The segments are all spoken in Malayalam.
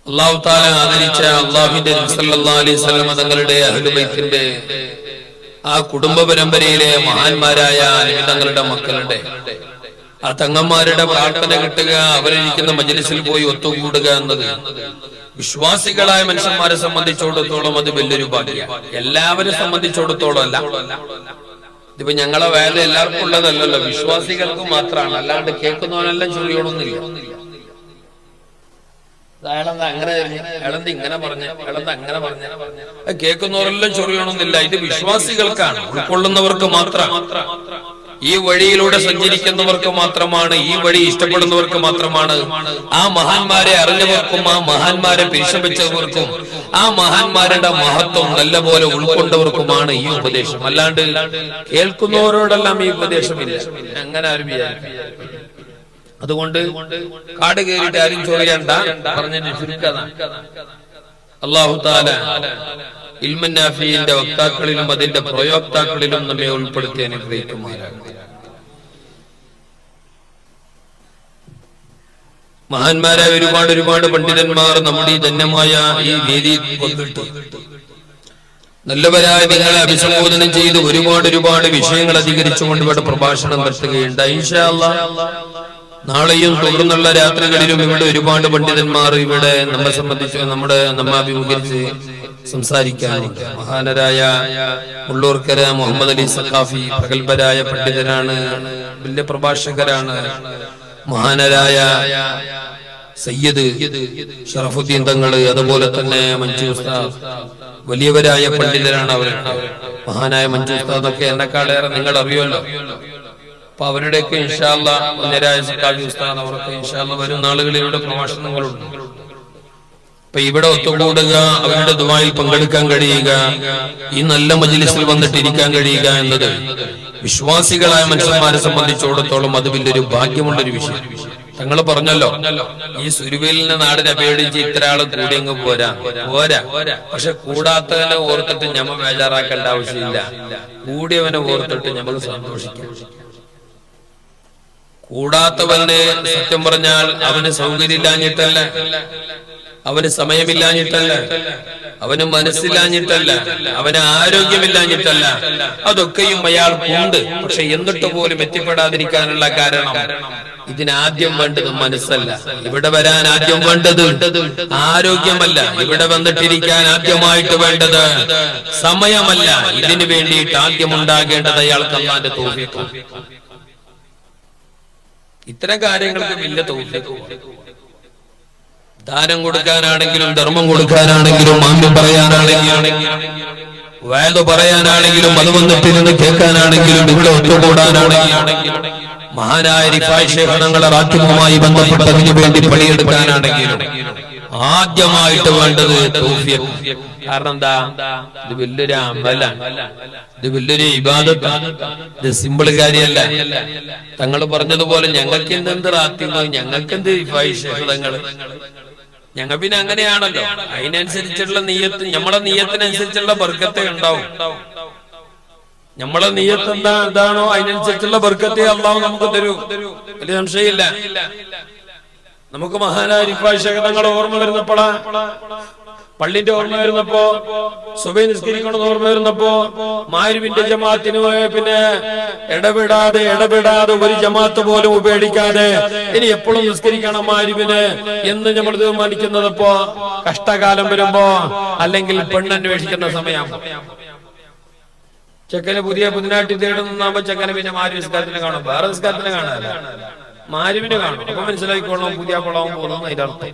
അല്ലാഹു തആല ആദരിച്ച അല്ലാഹുവിന്റെ നബി സല്ലല്ലാഹു അലൈഹി വസല്ലം തങ്ങളുടെ അഹ്ലു ബൈത്തിന്റെ ആ കുടുംബ പരമ്പരയിലെ മഹാന്മാരായ തങ്ങളുടെ മക്കളുടെ ആ തങ്ങന്മാരുടെ പ്രാർത്ഥന കിട്ടുക, അവരിരിക്കുന്ന മജ്‌ലിസിൽ പോയി ഒത്തുകൂടുക എന്നത് വിശ്വാസികളായ മനുഷ്യന്മാരെ സംബന്ധിച്ചിടത്തോളം അത് വലിയൊരു ഭാഗ്യമാണ്. എല്ലാവരും സംബന്ധിച്ചിടത്തോളം അല്ല. ഇതിപ്പോ ഞങ്ങളെ വേല എല്ലാവർക്കും ഉള്ളതല്ലല്ലോ, വിശ്വാസികൾക്ക് മാത്രമാണ്. അല്ലാണ്ട് കേൾക്കുന്നവനെല്ലാം ചൊറിയണമെന്നില്ല. കേൾക്കുന്നവരെല്ലാം ചൊറിയണമെന്നില്ല. ഇത് വിശ്വാസികൾക്കാണ്, ഉൾക്കൊള്ളുന്നവർക്ക് മാത്രം, ഈ വഴിയിലൂടെ സഞ്ചരിക്കുന്നവർക്ക് മാത്രമാണ്, ഈ വഴി ഇഷ്ടപ്പെടുന്നവർക്ക് മാത്രമാണ്, ആ മഹാന്മാരെ അറിഞ്ഞവർക്കും ആ മഹാന്മാരെ പിരിശപിച്ചവർക്കും ആ മഹാന്മാരുടെ മഹത്വം നല്ലപോലെ ഉൾക്കൊണ്ടവർക്കുമാണ് ഈ ഉപദേശം. അല്ലാണ്ട് കേൾക്കുന്നവരോടെല്ലാം ഈ ഉപദേശമില്ല, അങ്ങനെ ആരും വിചാരിക്കും. അതുകൊണ്ട് കാട് കയറിയിട്ട് ആരും ചൊറിയണ്ട പറഞ്ഞതിന് ചുരുക്കതാണ്. അല്ലാഹു തആല ഇൽമുൻ നാഫിയുടെ വക്താക്കളിലും അതിന്റെ പ്രയോക്താക്കളിലും നമ്മെ ഉൾപ്പെടുത്തി അനുഗ്രഹിക്കുമാറാകട്ടെ. മഹാന്മാരായ ഒരുപാട് പണ്ഡിതന്മാർ നമ്മുടെ ഈ ധന്യമായ ഈ വേദിയിൽ വന്നിട്ട് നല്ലവരായ നിങ്ങളെ അഭിസംബോധന ചെയ്ത് ഒരുപാട് വിഷയങ്ങൾ അധികരിച്ചുകൊണ്ട് ഇവിടെ പ്രഭാഷണം നടത്തുകയുണ്ടായി. ഇൻഷാ അല്ലാഹ് നാളെയും തുടർന്നുള്ള രാത്രികളിലും ഇവിടെ ഒരുപാട് പണ്ഡിതന്മാർ ഇവിടെ നമ്മെ സംബന്ധിച്ച് നമ്മെ അഭിമുഖീകരിച്ച് സംസാരിക്കാനുണ്ട്. മഹാനരായ മുള്ളൂർക്കര മുഹമ്മദ് അലി സഖാഫി പ്രഗത്ഭരായ പണ്ഡിതനാണ്, വലിയ പ്രഭാഷകരാണ്. മഹാനരായ സയ്യിദ് ഷറഫുദ്ദീൻ തങ്ങള്, അതുപോലെ തന്നെ മഞ്ജു ഉസ്താദ്, വലിയവരായ പണ്ഡിതരാണ് അവർ. മഹാനായ മഞ്ജു ഉസ്താദൊക്കെ എന്നെക്കാളേറെ നിങ്ങൾ അറിയുമല്ലോ. അപ്പൊ അവരുടെയൊക്കെ ഇൻഷാ അല്ലാഹ് വന്യരായ സഖാഫി ഉസ്താദ് അവർക്ക് ഇൻഷാ അല്ലാഹ് വരും നാളുകളിലൂടെ പ്രഭാഷണങ്ങളുണ്ട്. അപ്പൊ ഇവിടെ ഒത്തുകൂടുക, അവരുടെ ദുആയിൽ പങ്കെടുക്കാൻ കഴിയുക, ഈ നല്ല മജ്‌ലിസിൽ വന്നിട്ടിരിക്കാൻ കഴിയുക എന്നത് വിശ്വാസികളായ മനുഷ്യന്മാരെ സംബന്ധിച്ചിടത്തോളം അത് വലിയൊരു ഭാഗ്യമുള്ളൊരു വിഷയം. തങ്ങൾ പറഞ്ഞല്ലോ, ഈ സുരുവേലിന്റെ നാടിനെ പേടിച്ച് ഇത്ര ആള് കൂടിയങ്ങ് പോരാ. പക്ഷെ കൂടാത്തവനെ ഓർത്തിട്ട് ഞമ്മ ബേജാറാക്കേണ്ട ആവശ്യമില്ല, കൂടിയവനെ ഓർത്തിട്ട് ഞമ്മക്ക് സന്തോഷിക്കാം. കൂടാത്തവന് സത്യം പറഞ്ഞാൽ അവന് സൗകര്യമില്ലാഞ്ഞിട്ടല്ല, അവന് സമയമില്ലാഞ്ഞിട്ടല്ല, അവന് മനസ്സില്ലാഞ്ഞിട്ടല്ല, അവന് ആരോഗ്യമില്ലാഞ്ഞിട്ടല്ല, അതൊക്കെയും അയാൾക്കുണ്ട്. പക്ഷെ എന്നിട്ട് പോലും എത്തിപ്പെടാതിരിക്കാനുള്ള കാരണം ഇതിനാദ്യം വേണ്ടത് മനസ്സല്ല, ഇവിടെ വരാൻ ആദ്യം വേണ്ടത് ആരോഗ്യമല്ല, ഇവിടെ വന്നിട്ടിരിക്കാൻ ആദ്യമായിട്ട് വേണ്ടത് സമയമല്ല. ഇതിനു വേണ്ടിയിട്ട് ആദ്യം ഉണ്ടാകേണ്ടത് അയാൾക്ക് അല്ലാഹുവിന്റെ തൗഫീഖ്. ഇത്തരം കാര്യങ്ങൾക്ക് വലിയ തൗഫീഖ്. ദാനം കൊടുക്കാനാണെങ്കിലും ധർമ്മം കൊടുക്കാനാണെങ്കിലും മാന്യം പറയാനാണെങ്കിലും വഅദ് പറയാനാണെങ്കിലും അത് വന്നിട്ടിരുന്ന് കേൾക്കാനാണെങ്കിലും ഇവിടെ ഒത്തുകൂടാനാണെങ്കിലും മഹാനായ റിഫായി ശൈഖ് തങ്ങളുടെ റാത്തിബുമായി ബന്ധപ്പെട്ടതിനു വേണ്ടി പണിയെടുക്കാനാണെങ്കിലും ആദ്യമായിട്ട് വേണ്ടത് തൗഫീഖ്. കാരണം എന്താ? ഇത് വലിയൊരു അമലാണ്, ഇത് വലിയൊരു ഇബാദത്താണ്, ഇത് സിമ്പിൾ കാര്യമല്ല. തങ്ങൾ പറഞ്ഞതുപോലെ ഞങ്ങൾക്ക് എന്തെന്ത് റാത്തിബ്, ഞങ്ങൾക്ക് എന്ത് റിഫായി ശൈഖ് തങ്ങള്, ഞങ്ങൾ പിന്നെ അങ്ങനെയാണല്ലോ. അതിനനുസരിച്ചുള്ള നിയ്യത്ത്, നമ്മളെ നിയ്യത്തിനനുസരിച്ചുള്ള ബർക്കത്തെ ഉണ്ടാവും. നമ്മളെ നിയ്യത്ത് എന്താണോ അതിനനുസരിച്ചുള്ള ബർക്കത്തെ അല്ലാഹു നമുക്ക് തരും, വലിയ സംശയമില്ല. നമുക്ക് മഹാനായ റിഫായി ശൈഖ് തങ്ങളുടെ ഓർമ്മ വരുന്നപ്പോഴാ, പള്ളിന്റെ ഓർമ്മ വരുന്നപ്പോ, സുബഹി നിസ്കരിക്കണമെന്ന് ഓർമ്മ വരുന്നപ്പോ, മഗ്‌രിബിന്റെ ജമാഅത്തിന് പിന്നെ ഇടപെടാതെ ഒരു ജമാഅത്ത് പോലും ഉപേക്ഷിക്കാതെ ഇനി എപ്പോഴും നിസ്കരിക്കണം മഗ്‌രിബിന് എന്ന് നമ്മൾ തീരുമാനിക്കുന്നതപ്പോ കഷ്ടകാലം വരുമ്പോ, അല്ലെങ്കിൽ പെണ്ണന്വേഷിക്കുന്ന സമയം, ചെക്കന് പുതിനാട്ടി തേടുന്നാകുമ്പോ ചെക്കന് പിന്നെ മഗ്‌രിബ് നിസ്കാരത്തിന് കാണും, വേറെ നിസ്കാരത്തിന് കാണാനല്ല, മഗ്‌രിബിന് കാണും. അപ്പൊ മനസ്സിലാക്കിക്കോളാം പുതിയ കൊളാവും പോകുന്നു അതിന്റെ അർത്ഥം.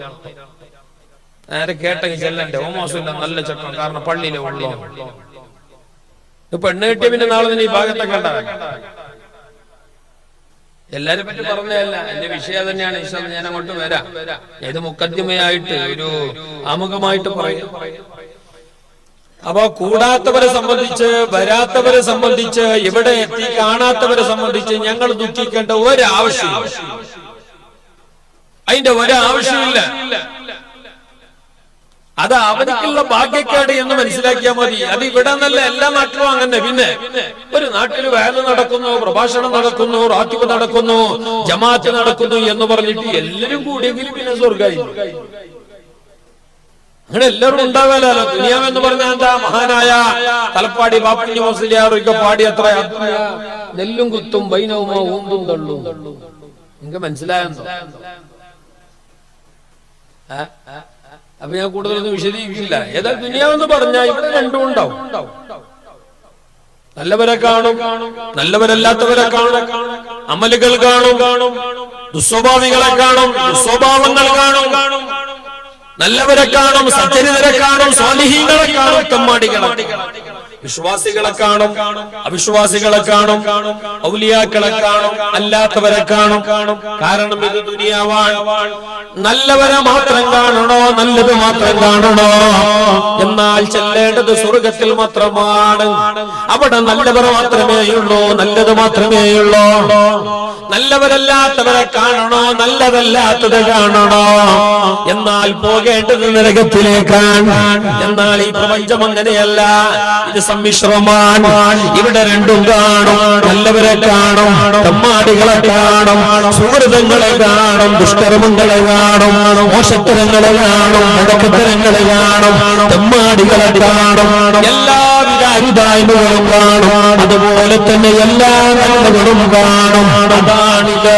നേരെ കേട്ടെങ്കിൽ ചെല്ലണ്ടേ, ഓമോസില്ല നല്ല ചെക്കൻ, കാരണം പള്ളിയിലെ ഉള്ളോ. പെണ്ണ് കിട്ടിയ പിന്നെ നാളെ തന്നെ ഈ ഭാഗത്തൊക്കെ ഉണ്ടാകും. എല്ലാരെ പറ്റി പറഞ്ഞതല്ല, എന്റെ വിഷയം തന്നെയാണ്. ഞാൻ അങ്ങോട്ട് വരാം. ഇത് മുഖദ്ദിമയായിട്ട് ഒരു ആമുഖമായിട്ട് പറയും. അപ്പൊ കൂടാത്തവരെ സംബന്ധിച്ച്, വരാത്തവരെ സംബന്ധിച്ച്, ഇവിടെ എത്തി കാണാത്തവരെ സംബന്ധിച്ച് ഞങ്ങൾ ദുഃഖിക്കേണ്ട ഒരാവശ്യം, അതിന്റെ ഒരാവശ്യമില്ല. അത് അവനിക്കുള്ള ഭാഗ്യക്കേട് എന്ന് മനസ്സിലാക്കിയാൽ മതി. അത് ഇവിടെ നിന്നല്ല, എല്ലാ നാട്ടിലും അങ്ങനെ. പിന്നെ ഒരു നാട്ടിൽ വഅദ് നടക്കുന്നു, പ്രഭാഷണം നടക്കുന്നു, റാത്തിബ് നടക്കുന്നു, ജമാഅത്ത് നടക്കുന്നു എന്ന് പറഞ്ഞിട്ട് എല്ലാരും കൂടിയെങ്കിലും പിന്നെ സ്വർഗ്ഗമായി. അങ്ങനെ എല്ലാവരും ഉണ്ടാവാലോ. ദുനിയാവെന്ന് പറഞ്ഞാൽ എന്താ? മഹാനായ തലപ്പാടി ബാപ്പുഞ്ഞി മുസ്ലിയാറൊക്കെ പാടി അത്ര നെല്ലും കുത്തും ബൈനവുമോ ഊന്തും തള്ളും. നിങ്ങൾക്ക് മനസ്സിലായെന്നോ? അപ്പൊ ഞാൻ കൂടുതലൊന്നും വിശദീകരിക്കില്ല. ഏതാ ദുനിയാവെന്ന് പറഞ്ഞാൽ ഇവിടെ രണ്ടും ഉണ്ടാവും. നല്ലവരെ കാണും, നല്ലവരല്ലാത്തവരെ കാണും, അമലുകൾ കാണും, ദുസ്വഭാവികളെ കാണും, ദുസ്വഭാവങ്ങൾ കാണും, നല്ലവരെ കാണും, സജ്ജനിതരെ കാണും, സ്വാലിഹീങ്ങളെ കാണും, തെമ്മാടികളെ, വിശ്വാസികളെ കാണും, അവിശ്വാസികളെ കാണും, ഔലിയാക്കളെ കാണും, അല്ലാത്തവരെ കാണും. കാരണം ഇത് ദുനിയാവാണ്. നല്ലവരെ മാത്രം കാണണോ, നല്ലത് മാത്രം കാണണോ? എന്നാൽ ചെല്ലേണ്ടത് സ്വർഗത്തിൽ മാത്രമാണ്. അവിടെ നല്ലവർ മാത്രമേയുള്ളൂ, നല്ലത് മാത്രമേയുള്ളൂ. നല്ലവരല്ലാത്തവരെ കാണണോ, നല്ലതല്ലാത്തത് കാണണോ? എന്നാൽ പോകേണ്ടത് നരകത്തിലേക്കാണ്. എന്നാൽ ഈ പ്രപഞ്ചം അങ്ങനെയല്ല, ഇത് സമ്മിശ്രമാണ്. ഇവിടെ രണ്ടും കാണും. നല്ലവരെ കാണും, തെമ്മാടികളെ കാണും, സുഹൃതങ്ങളെ കാണും, ദുഷ്കർമ്മങ്ങളെ കാണും, മോശത്തരങ്ങളെ കാണും, മുടക്കത്തരങ്ങളെ കാണും, തെമ്മാടികളെ കാണും, എല്ലാവിധ അരുതായ്മകളും കാണും. അതുപോലെ തന്നെ എല്ലാ നന്മകളും കാണും. അതാണിത്.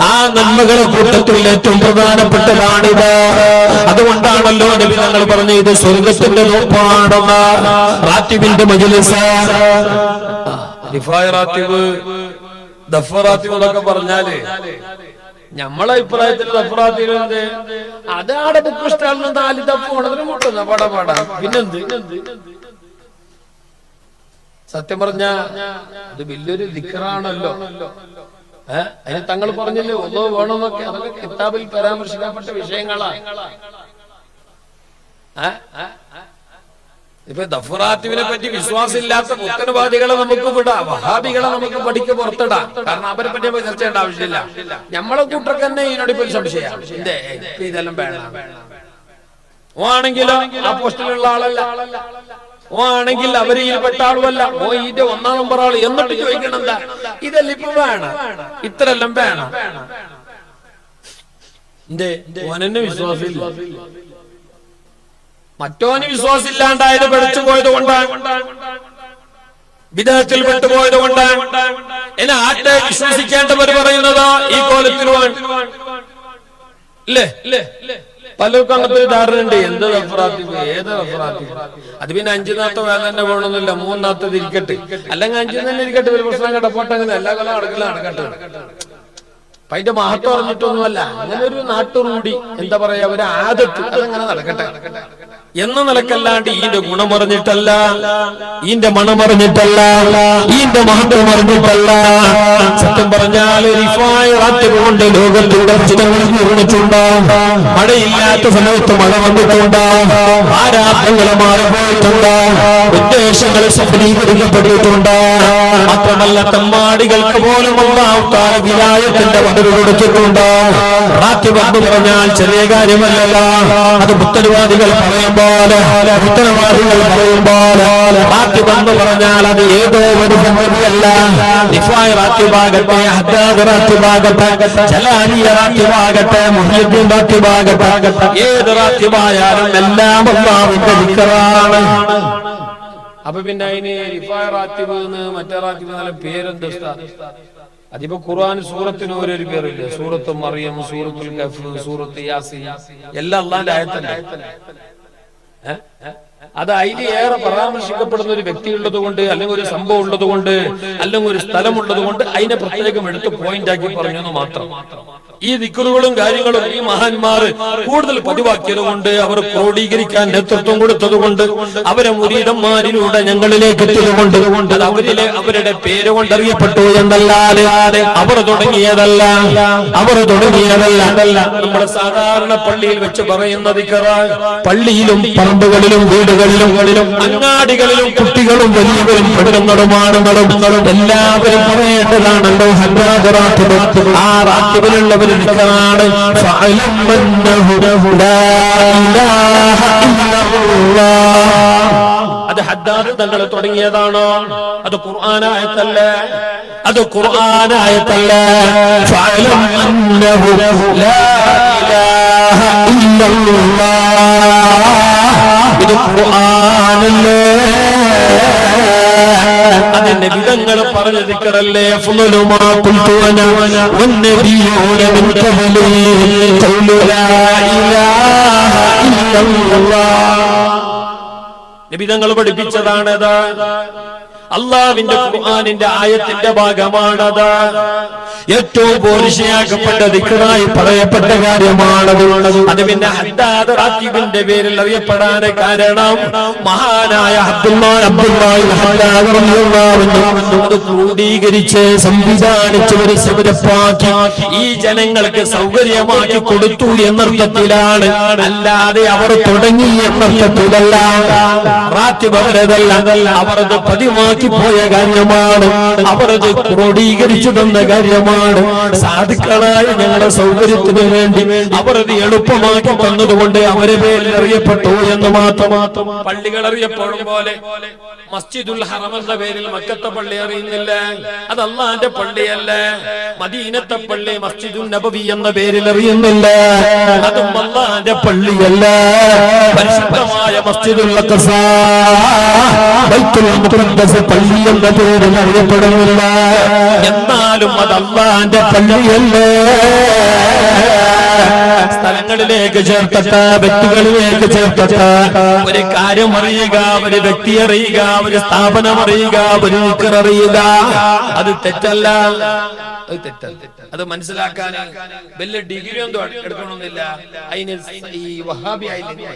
ആ നന്മകളെ കൂട്ടത്തിൽ ഏറ്റവും പ്രധാനപ്പെട്ടതാണിത്. അതുകൊണ്ടാണല്ലോ നബി തങ്ങൾ പറഞ്ഞു ഇത് സ്വർഗത്തിന്റെ നോപ്പാണെന്ന്. റാത്തിബിന്റെ മജ്‌ലിസ്, റാത്തിബ്, ദഫറാത്തിബ് എന്നൊക്കെ പറഞ്ഞാല് നമ്മളെ അഭിപ്രായത്തിൽ ദഫറാത്തിബ് അതാണ് ബുക്ക് സ്റ്റാളിന് 4 ദഫ് കൊണ്ടതിന് മുട്ടുന്ന പടപാടാ. പിന്നെന്ത്? സത്യം പറഞ്ഞ ഇത് വലിയൊരു ദിക്റാണല്ലോ. അതിന് തങ്ങൾ പറഞ്ഞില്ലേ ഒന്നോ വേണമെന്നൊക്കെ. അതൊക്കെ കിതാബിൽ പരാമർശിക്കപ്പെട്ട വിഷയങ്ങളാണ്. ഇപ്പൊ ദഫറാത്തിനെ പറ്റി വിശ്വാസമില്ലാത്ത പുത്തനവാദികളെ നമുക്ക് വിടാം, വഹാബികളെ നമുക്ക് പഠിക്ക് പുറത്തിടാം. കാരണം അവരെ പറ്റി ചർച്ച ചെയ്യേണ്ട ആവശ്യമില്ല. നമ്മളെ കൂട്ടർക്ക് തന്നെ ഇതിനോട് ഒരു സംശയമാണ്. ഇതെല്ലാം വേണം. ആണെങ്കിലോ ആ പോസ്റ്റിലുള്ള ആളല്ല, ആണെങ്കിൽ അവരിൽ പെട്ട ആളുമല്ല. ഇതിന്റെ 1-ാം നമ്പർ ആള്. എന്നിട്ട് ചോദിക്കണം എന്താ ഇതെല്ലാം ഇപ്പൊ വേണം, ഇത്രയെല്ലാം വേണം. ഓനെന്നെ വിശ്വാസമില്ല, മറ്റോന് വിശ്വാസമില്ലാണ്ടായത് പഠിച്ചു പോയത് കൊണ്ടാണ്, വിദേഹത്തിൽ പെട്ടുപോയത് കൊണ്ടാണ്. എന്നെ ആട്ടെ വിശ്വസിക്കേണ്ടവർ പറയുന്നത് ഈ കോലത്തിലുമാണ്. ഇല്ലേ? പലർക്കും അങ്ങനത്തെ ഒരു ധാരണയുണ്ട്. എന്ത് റഫറാത്തിബ്, ഏത് റഫറാത്തിബ്? അത് പിന്നെ 5-ാമത്തെ വേല തന്നെ വേണമെന്നില്ല, 3-ാമത്തത് ഇരിക്കട്ടെ, അല്ലെങ്കിൽ 5 തന്നെ ഇരിക്കട്ടെ. ഒരു പ്രശ്നം കേട്ടപ്പോട്ടെ, അങ്ങനെ എല്ലാ കൊല്ലം നടക്കട്ടെ. അപ്പൊ അതിന്റെ മഹത്വം അറിഞ്ഞിട്ടൊന്നുമല്ല. അങ്ങനെ ഒരു നാട്ടുറൂടി, എന്താ പറയാ, ഒരു ആദത്ത്, അതങ്ങനെ നടക്കട്ടെ എന്ന നിലക്കല്ലാണ്ട് ഈന്റെ ഗുണമറിഞ്ഞിട്ടല്ല, ഈന്റെ മണമറിഞ്ഞിട്ടല്ല, ഈന്റെ മഹത്വം അറിഞ്ഞിട്ടല്ല. സത്യം പറഞ്ഞാൽ കൊണ്ട് ലോകത്തിന്റെ പ്രശ്നങ്ങൾ തീർന്നിട്ടുണ്ട്. മഴയില്ലാത്ത സമയത്ത് മഴ വന്നിട്ടുണ്ട്, ആരാധനകൾ മാറിപ്പോയിട്ടുണ്ട്, ഉദ്ദേശങ്ങൾ സഫലീകരിക്കപ്പെട്ടിട്ടുണ്ട്. മാത്രമല്ല തെമ്മാടികൾക്ക് പോലും ഒന്നാമത്തായ വിലായത്തിന്റെ വടര് കൊടുത്തിട്ടുണ്ട്. റാത്തിബ് പറഞ്ഞാൽ ചെറിയ കാര്യമല്ലല്ലോ. അത് പുത്തനവാദികൾ പറയുമ്പോൾ, ഉത്തരവാദികൾ പറയുമ്പോൾ റാത്തിബ് പറഞ്ഞാൽ അത് ഏതോ ഒരു സംഗതിയല്ല. റാത്തിബാകട്ടെ, ഹദ്ദാദ് റാത്തിബാകട്ടെ, ജലാലിയ റാത്തിബാകട്ടെ, മുഹ്യിദ്ദീൻ റാത്തിബാകട്ടെ, ഏത് റാത്തിബായാലും എല്ലാം അല്ലാഹുവിന്റെ ദിക്റാണ്. അപ്പൊ പിന്നെ അതിന് റാത്തിബ് മറ്റേ റാത്തിബ് നല്ല പേരെന്ത്? അതിപ്പോ ഖുർആൻ സൂറത്തിന് ഓരോരു പേരില്ലേ? സൂറത്ത് മറിയം, സൂറത്തുൽ കഹ്ഫ്, സൂറത്ത് യാസീൻ, എല്ലാം അല്ലാഹുവിന്റെ ആയത്തല്ലേ. അത് അതിൽ ഏറെ പരാമർശിക്കപ്പെടുന്ന ഒരു വ്യക്തി ഉള്ളത് കൊണ്ട്, അല്ലെങ്കിൽ ഒരു സംഭവം ഉള്ളത് കൊണ്ട്, അല്ലെങ്കിൽ ഒരു സ്ഥലം ഉള്ളത് കൊണ്ട് അതിനെ പ്രത്യേകം എടുത്ത് പോയിന്റ് ആക്കി പറഞ്ഞു എന്ന് മാത്രം. ഈ ദിക്റുകളും കാര്യങ്ങളും ഈ മഹാന്മാർ കൂടുതൽ പതിവാക്കിയത് കൊണ്ട്, അവർ ക്രോഡീകരിക്കാൻ നേതൃത്വം കൊടുത്തത് കൊണ്ട്, അവരെ മുരീദന്മാരിലൂടെ ഞങ്ങളിലേക്ക് എത്തിയതുകൊണ്ട്, അത് അവരുടെ പേര് കൊണ്ട് അറിയപ്പെട്ടു എന്നല്ലാതെ അവർ തുടങ്ങിയതല്ല. നമ്മുടെ സാധാരണ പള്ളിയിൽ വെച്ച് പറയുന്ന ദിക്റ്, പള്ളിയിലും പറമ്പുകളിലും വീടുകളിലും അങ്ങാടികളിലും കുട്ടികളും വലിയവരും പെണ്ണുങ്ങളുമാണ് എല്ലാവരും പറയേണ്ടതാണല്ലോ ഹദ്ദാദ് റാത്തിബ്. ആ റാത്തിബിലുള്ളവർ അത് ഹദ്ദാദ് തങ്ങൾ തുടങ്ങിയതാണോ? അത് ഖുർആനായത്തല്ല, അത് ഖുർആനായത്തല്ല. ഫഅലം അന്നഹു ലാ ഇലാഹ ഇല്ലല്ലാഹ് ഖുർആനല്ലേ, അത് നബിതങ്ങൾ പറഞ്ഞ ദിക്റല്ലേ. അഫ്ളലു മാ ഖുൽതു അന വന്നബിയൂന മിൻ ഖബ്ലി ഖൗലു ലാ ഇലാഹ ഇല്ലല്ലാഹ്. നബിതങ്ങൾ പഠിപ്പിച്ചതാണത്. അള്ളാഹുവിന്റെ ഖുർആനിന്റെ ആയത്തിന്റെ ഭാഗമാണത്. ഏറ്റവും പോരിശയാക്കപ്പെട്ട ദിക്റായി പറയപ്പെട്ട കാര്യമാണത്. അത് പിന്നെ ഹദ്ദാദ് റാത്തിബിന്റെ പേരിൽ അറിയപ്പെടാൻ കാരണം മഹാനായ അത് ക്രോഡീകരിച്ച് സംവിധാനിച്ച് ഒരു സമരപ്പാക്കി ഈ ജനങ്ങൾക്ക് സൗകര്യമാക്കി കൊടുത്തു എന്നർത്ഥത്തിലാണ്, അല്ലാതെ അവർ തുടങ്ങി എന്നർത്ഥത്തിലല്ല. റാത്തിബ് അവരതല്ല, അവരത് പതിവാക്കി പോയ കാര്യമാണ്, അവരത് ക്രോഡീകരിച്ചു തന്ന കാര്യമാണ്. സാധുക്കളായ ഞങ്ങളുടെ സൗകര്യത്തിന് വേണ്ടി അവരത് എളുപ്പമാക്കി തന്നതുകൊണ്ട് അവരെ പേരിൽ അറിയപ്പെട്ടു എന്ന് മാത്രം. പള്ളികൾ അറിയപ്പെടും പോലെ മസ്ജിദുൽ ഹറം എന്ന പേരിൽ മക്കത്തെ പള്ളി അറിയുന്നില്ല, അത് അള്ളാന്റെ പള്ളിയല്ല. മദീനത്തെ പള്ളി മസ്ജിദുൽ നബവി എന്ന പേരിൽ അറിയുന്നില്ല, അതും അള്ളാന്റെ പള്ളിയല്ല. പരിശുദ്ധമായ മസ്ജിദുൽ അഖ്സ ബൈത്തുൽ മുഖദ്ദസ് പള്ളി എന്ന പേരിൽ അറിയപ്പെടുന്നില്ല. എന്നാലും അത് അള്ളാന്റെ പള്ളിയല്ലേ. സ്ഥലങ്ങളിലേക്ക് ചേർത്തട്ട, വ്യക്തികളിലേക്ക് ചേർത്തട്ട, ഒരു കാര്യം അറിയുക, ഒരു വ്യക്തി അറിയുക, ഒരു സ്ഥാപനം അറിയുക, ഒരു ദിക്ർ അറിയുക, അത് തെറ്റല്ല. അത് തെറ്റല്ല. അത് മനസ്സിലാക്കാൻ വലിയ ഡിഗ്രി ഒന്നും എടുക്കണമെന്നില്ല. അതിന് ഈ വഹാബി ആയില്ലെങ്കിൽ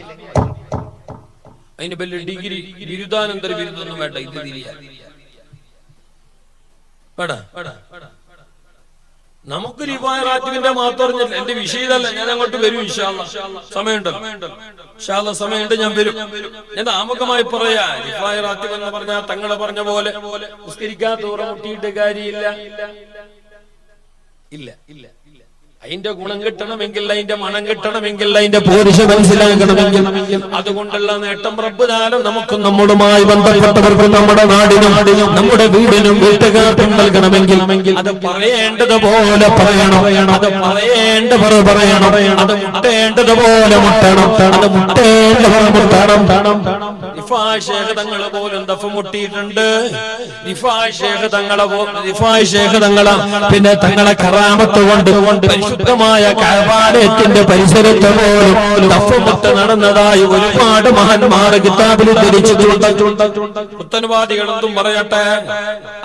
അതിന് വലിയ ഡിഗ്രി, ബിരുദാനന്തര ബിരുദമൊന്നും വേണ്ട. ഇത് തിരിയാ നമുക്ക് റിവായ റാത്തിബിന്റെ മാത്രം അറിഞ്ഞില്ല. എന്റെ വിഷയമല്ല, ഞാൻ അങ്ങോട്ട് വരും ഇൻഷാ അല്ലാഹ്. സമയമുണ്ട്, ഇൻഷാ അല്ലാഹ് സമയമുണ്ട്, ഞാൻ വരും. ഞാൻ ആമുഖമായി പറയാ, റിവായ റാത്തിബ് എന്ന് പറഞ്ഞാൽ തങ്ങളെ പറഞ്ഞ പോലെ നിസ്കരിക്കാത്ത ഉറ മുട്ടിയിട്ട് കാര്യമില്ല. ഇല്ല ഇല്ല അതിന്റെ ഗുണം കിട്ടണമെങ്കിൽ, അതിന്റെ മണം കിട്ടണമെങ്കിൽ, അതിന്റെ പോരിശ മനസ്സിലാക്കണമെങ്കിൽ, അതുകൊണ്ടുള്ള നേട്ടം റബ്ബുദാനം നമുക്കും നമ്മളുമായി ബന്ധപ്പെട്ടവർക്കും നമ്മുടെ നാടിനും നമ്മുടെ വീടിനും വീട്ടുകാർക്കും നൽകണമെങ്കിൽ അത് പറയേണ്ടതുപോലെ പറയണം, അത് പറയേണ്ടവർ പറയണം, അത് മുട്ടേണ്ടതുപോലെ മുട്ടണം, അത് മുട്ടേണ്ടവർ മുട്ടണം. റിഫായ് ശൈഖ് തങ്ങളെ പോലും ദഫ് മുട്ടിയിട്ടുണ്ട്. റിഫായ് ശൈഖ് തങ്ങളെ പിന്നെ തങ്ങളെ കറാമത്ത് കൊണ്ട് ശുദ്ധമായ കഅബാലയത്തിന്റെ പരിസരത്ത് പോലും ദഫ് മുട്ട് നടന്നതായി ഒരുപാട് മഹാന്മാർ കിതാബിൽ ധരിച്ചിട്ടുണ്ട്. പുത്തൻവാദികളെന്തും പറയട്ടെ,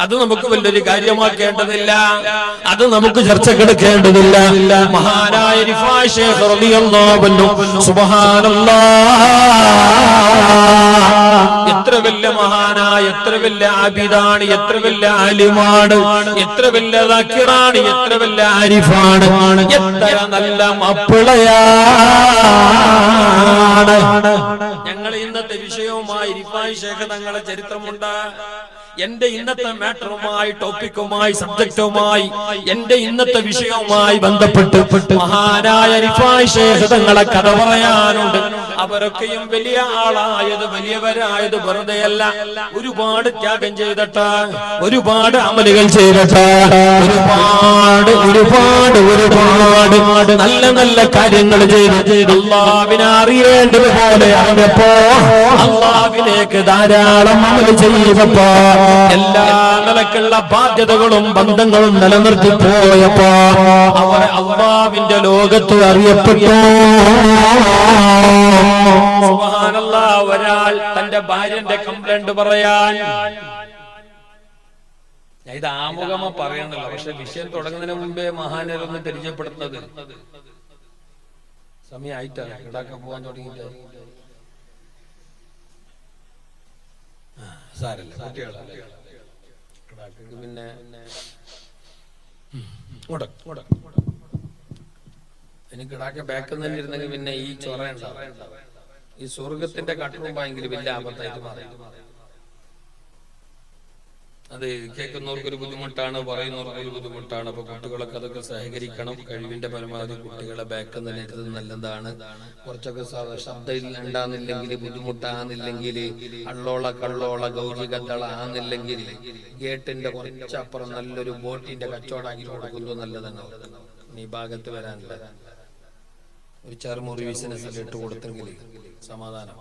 അത് നമുക്ക് വലിയൊരു കാര്യമാക്കേണ്ടതില്ല, അത് നമുക്ക് ചർച്ചക്കെടുക്കേണ്ടതില്ല. മഹാനായ റിഫായ് ശൈഖ് റളിയല്ലാഹു അൻഹു സുബ്ഹാനല്ലാഹ് എത്ര വലിയ മഹാനായ, എത്ര വലിയ ആബിദാണ്, എത്ര വലിയ ആലിമാണ്, എത്ര വലിയ ദാക്കിറാണ്, എത്ര വലിയ ആരിഫാണ്, എത്ര നല്ല മപ്പിളയാണ്. ഞങ്ങൾ ഇന്നത്തെ വിഷയവുമായി റിഫായ് ശൈഖ് തങ്ങളെ ചരിത്രമുണ്ട്. എന്റെ ഇന്നത്തെ മാറ്ററുമായി, ടോപ്പിക്കുമായി, സബ്ജക്റ്റുമായി, എന്റെ ഇന്നത്തെ വിഷയവുമായി ബന്ധപ്പെട്ട് മഹാനായ റിഫായ് ശൈഖ് തങ്ങളെ കഥ പറയാനുണ്ട്. അവരൊക്കെയും വലിയ ആളായത്, വലിയവരായത് വെറുതെയല്ല. ഒരുപാട് ത്യാഗം ചെയ്തിട്ട്, ഒരുപാട് അമലുകൾ ചെയ്തിട്ട്, ഒരുപാട് ഒരുപാട് ഒരുപാട് നല്ല നല്ല കാര്യങ്ങൾ ചെയ്ത് അല്ലാഹുവിനെ അറിയേണ്ടതുപോലെ അറിഞ്ഞപ്പോ, അല്ലാഹുവിലേക്ക് ധാരാളം അമൽ ചെയ്തപ്പോ, എല്ലാ നിലക്കുള്ള ബാധ്യതകളും ബന്ധങ്ങളും നിലനിർത്തി പോയപ്പോ അവർ അല്ലാഹുവിന്റെ ലോകത്ത് അറിയപ്പെട്ടു. സുബ്ഹാനല്ലാഹ്. ഒരാൾ തന്റെ ഭാര്യന്റെ കംപ്ലൈന്റ് പറയാൻ, ഇത് ആമുഖമോ പറയണല്ലോ, പക്ഷെ വിഷയം തുടങ്ങുന്നതിന് മുമ്പേ മഹാനരൊന്ന് പരിചയപ്പെടുത്തുന്നത് സമയമായിട്ടാണ്. കിടാക്കാൻ പോകാൻ തുടങ്ങിയിട്ട് സാരല്ല, കുട്ടികളല്ലേ, പിന്നെ എനിക്ക് കിടാക്ക ബാക്കിൽ തന്നെ ഇരുന്നെങ്കിൽ പിന്നെ ഈ ചൊറ ഉണ്ടാവും. ഈ സ്വർഗത്തിന്റെ കട്ടുറുമ്പായെങ്കിൽ വലിയ ആപത്തായിട്ട് മാറി. അത് കേൾക്കുന്നവർക്കൊരു ബുദ്ധിമുട്ടാണ്, പറയുന്നവർക്കൊരു ബുദ്ധിമുട്ടാണ്. അപ്പൊ കുട്ടികളൊക്കെ അതൊക്കെ സഹകരിക്കണം. കഴിവിന്റെ പരമാവധി കുട്ടികളെ ബാക്കിൽ തന്നെ എടുത്തത് നല്ലതാണ്. കുറച്ചൊക്കെ ശബ്ദം ഉണ്ടാകുന്നില്ലെങ്കിൽ, ബുദ്ധിമുട്ടാകുന്നില്ലെങ്കിൽ, അള്ളോള കള്ളോള ഗൗജി കത്തള ആകുന്നില്ലെങ്കിൽ ഗേട്ടിന്റെ കുറച്ചപ്പുറം നല്ലൊരു ബോട്ടിന്റെ കച്ചവടമാക്കി കൊടുക്കുന്നത് നല്ലതാണ്. ഈ ഭാഗത്ത് വരാനില്ല, ഒരു ചെറുമുറി ബിസിനസ് ഇട്ട് കൊടുത്തെങ്കിൽ സമാധാനം.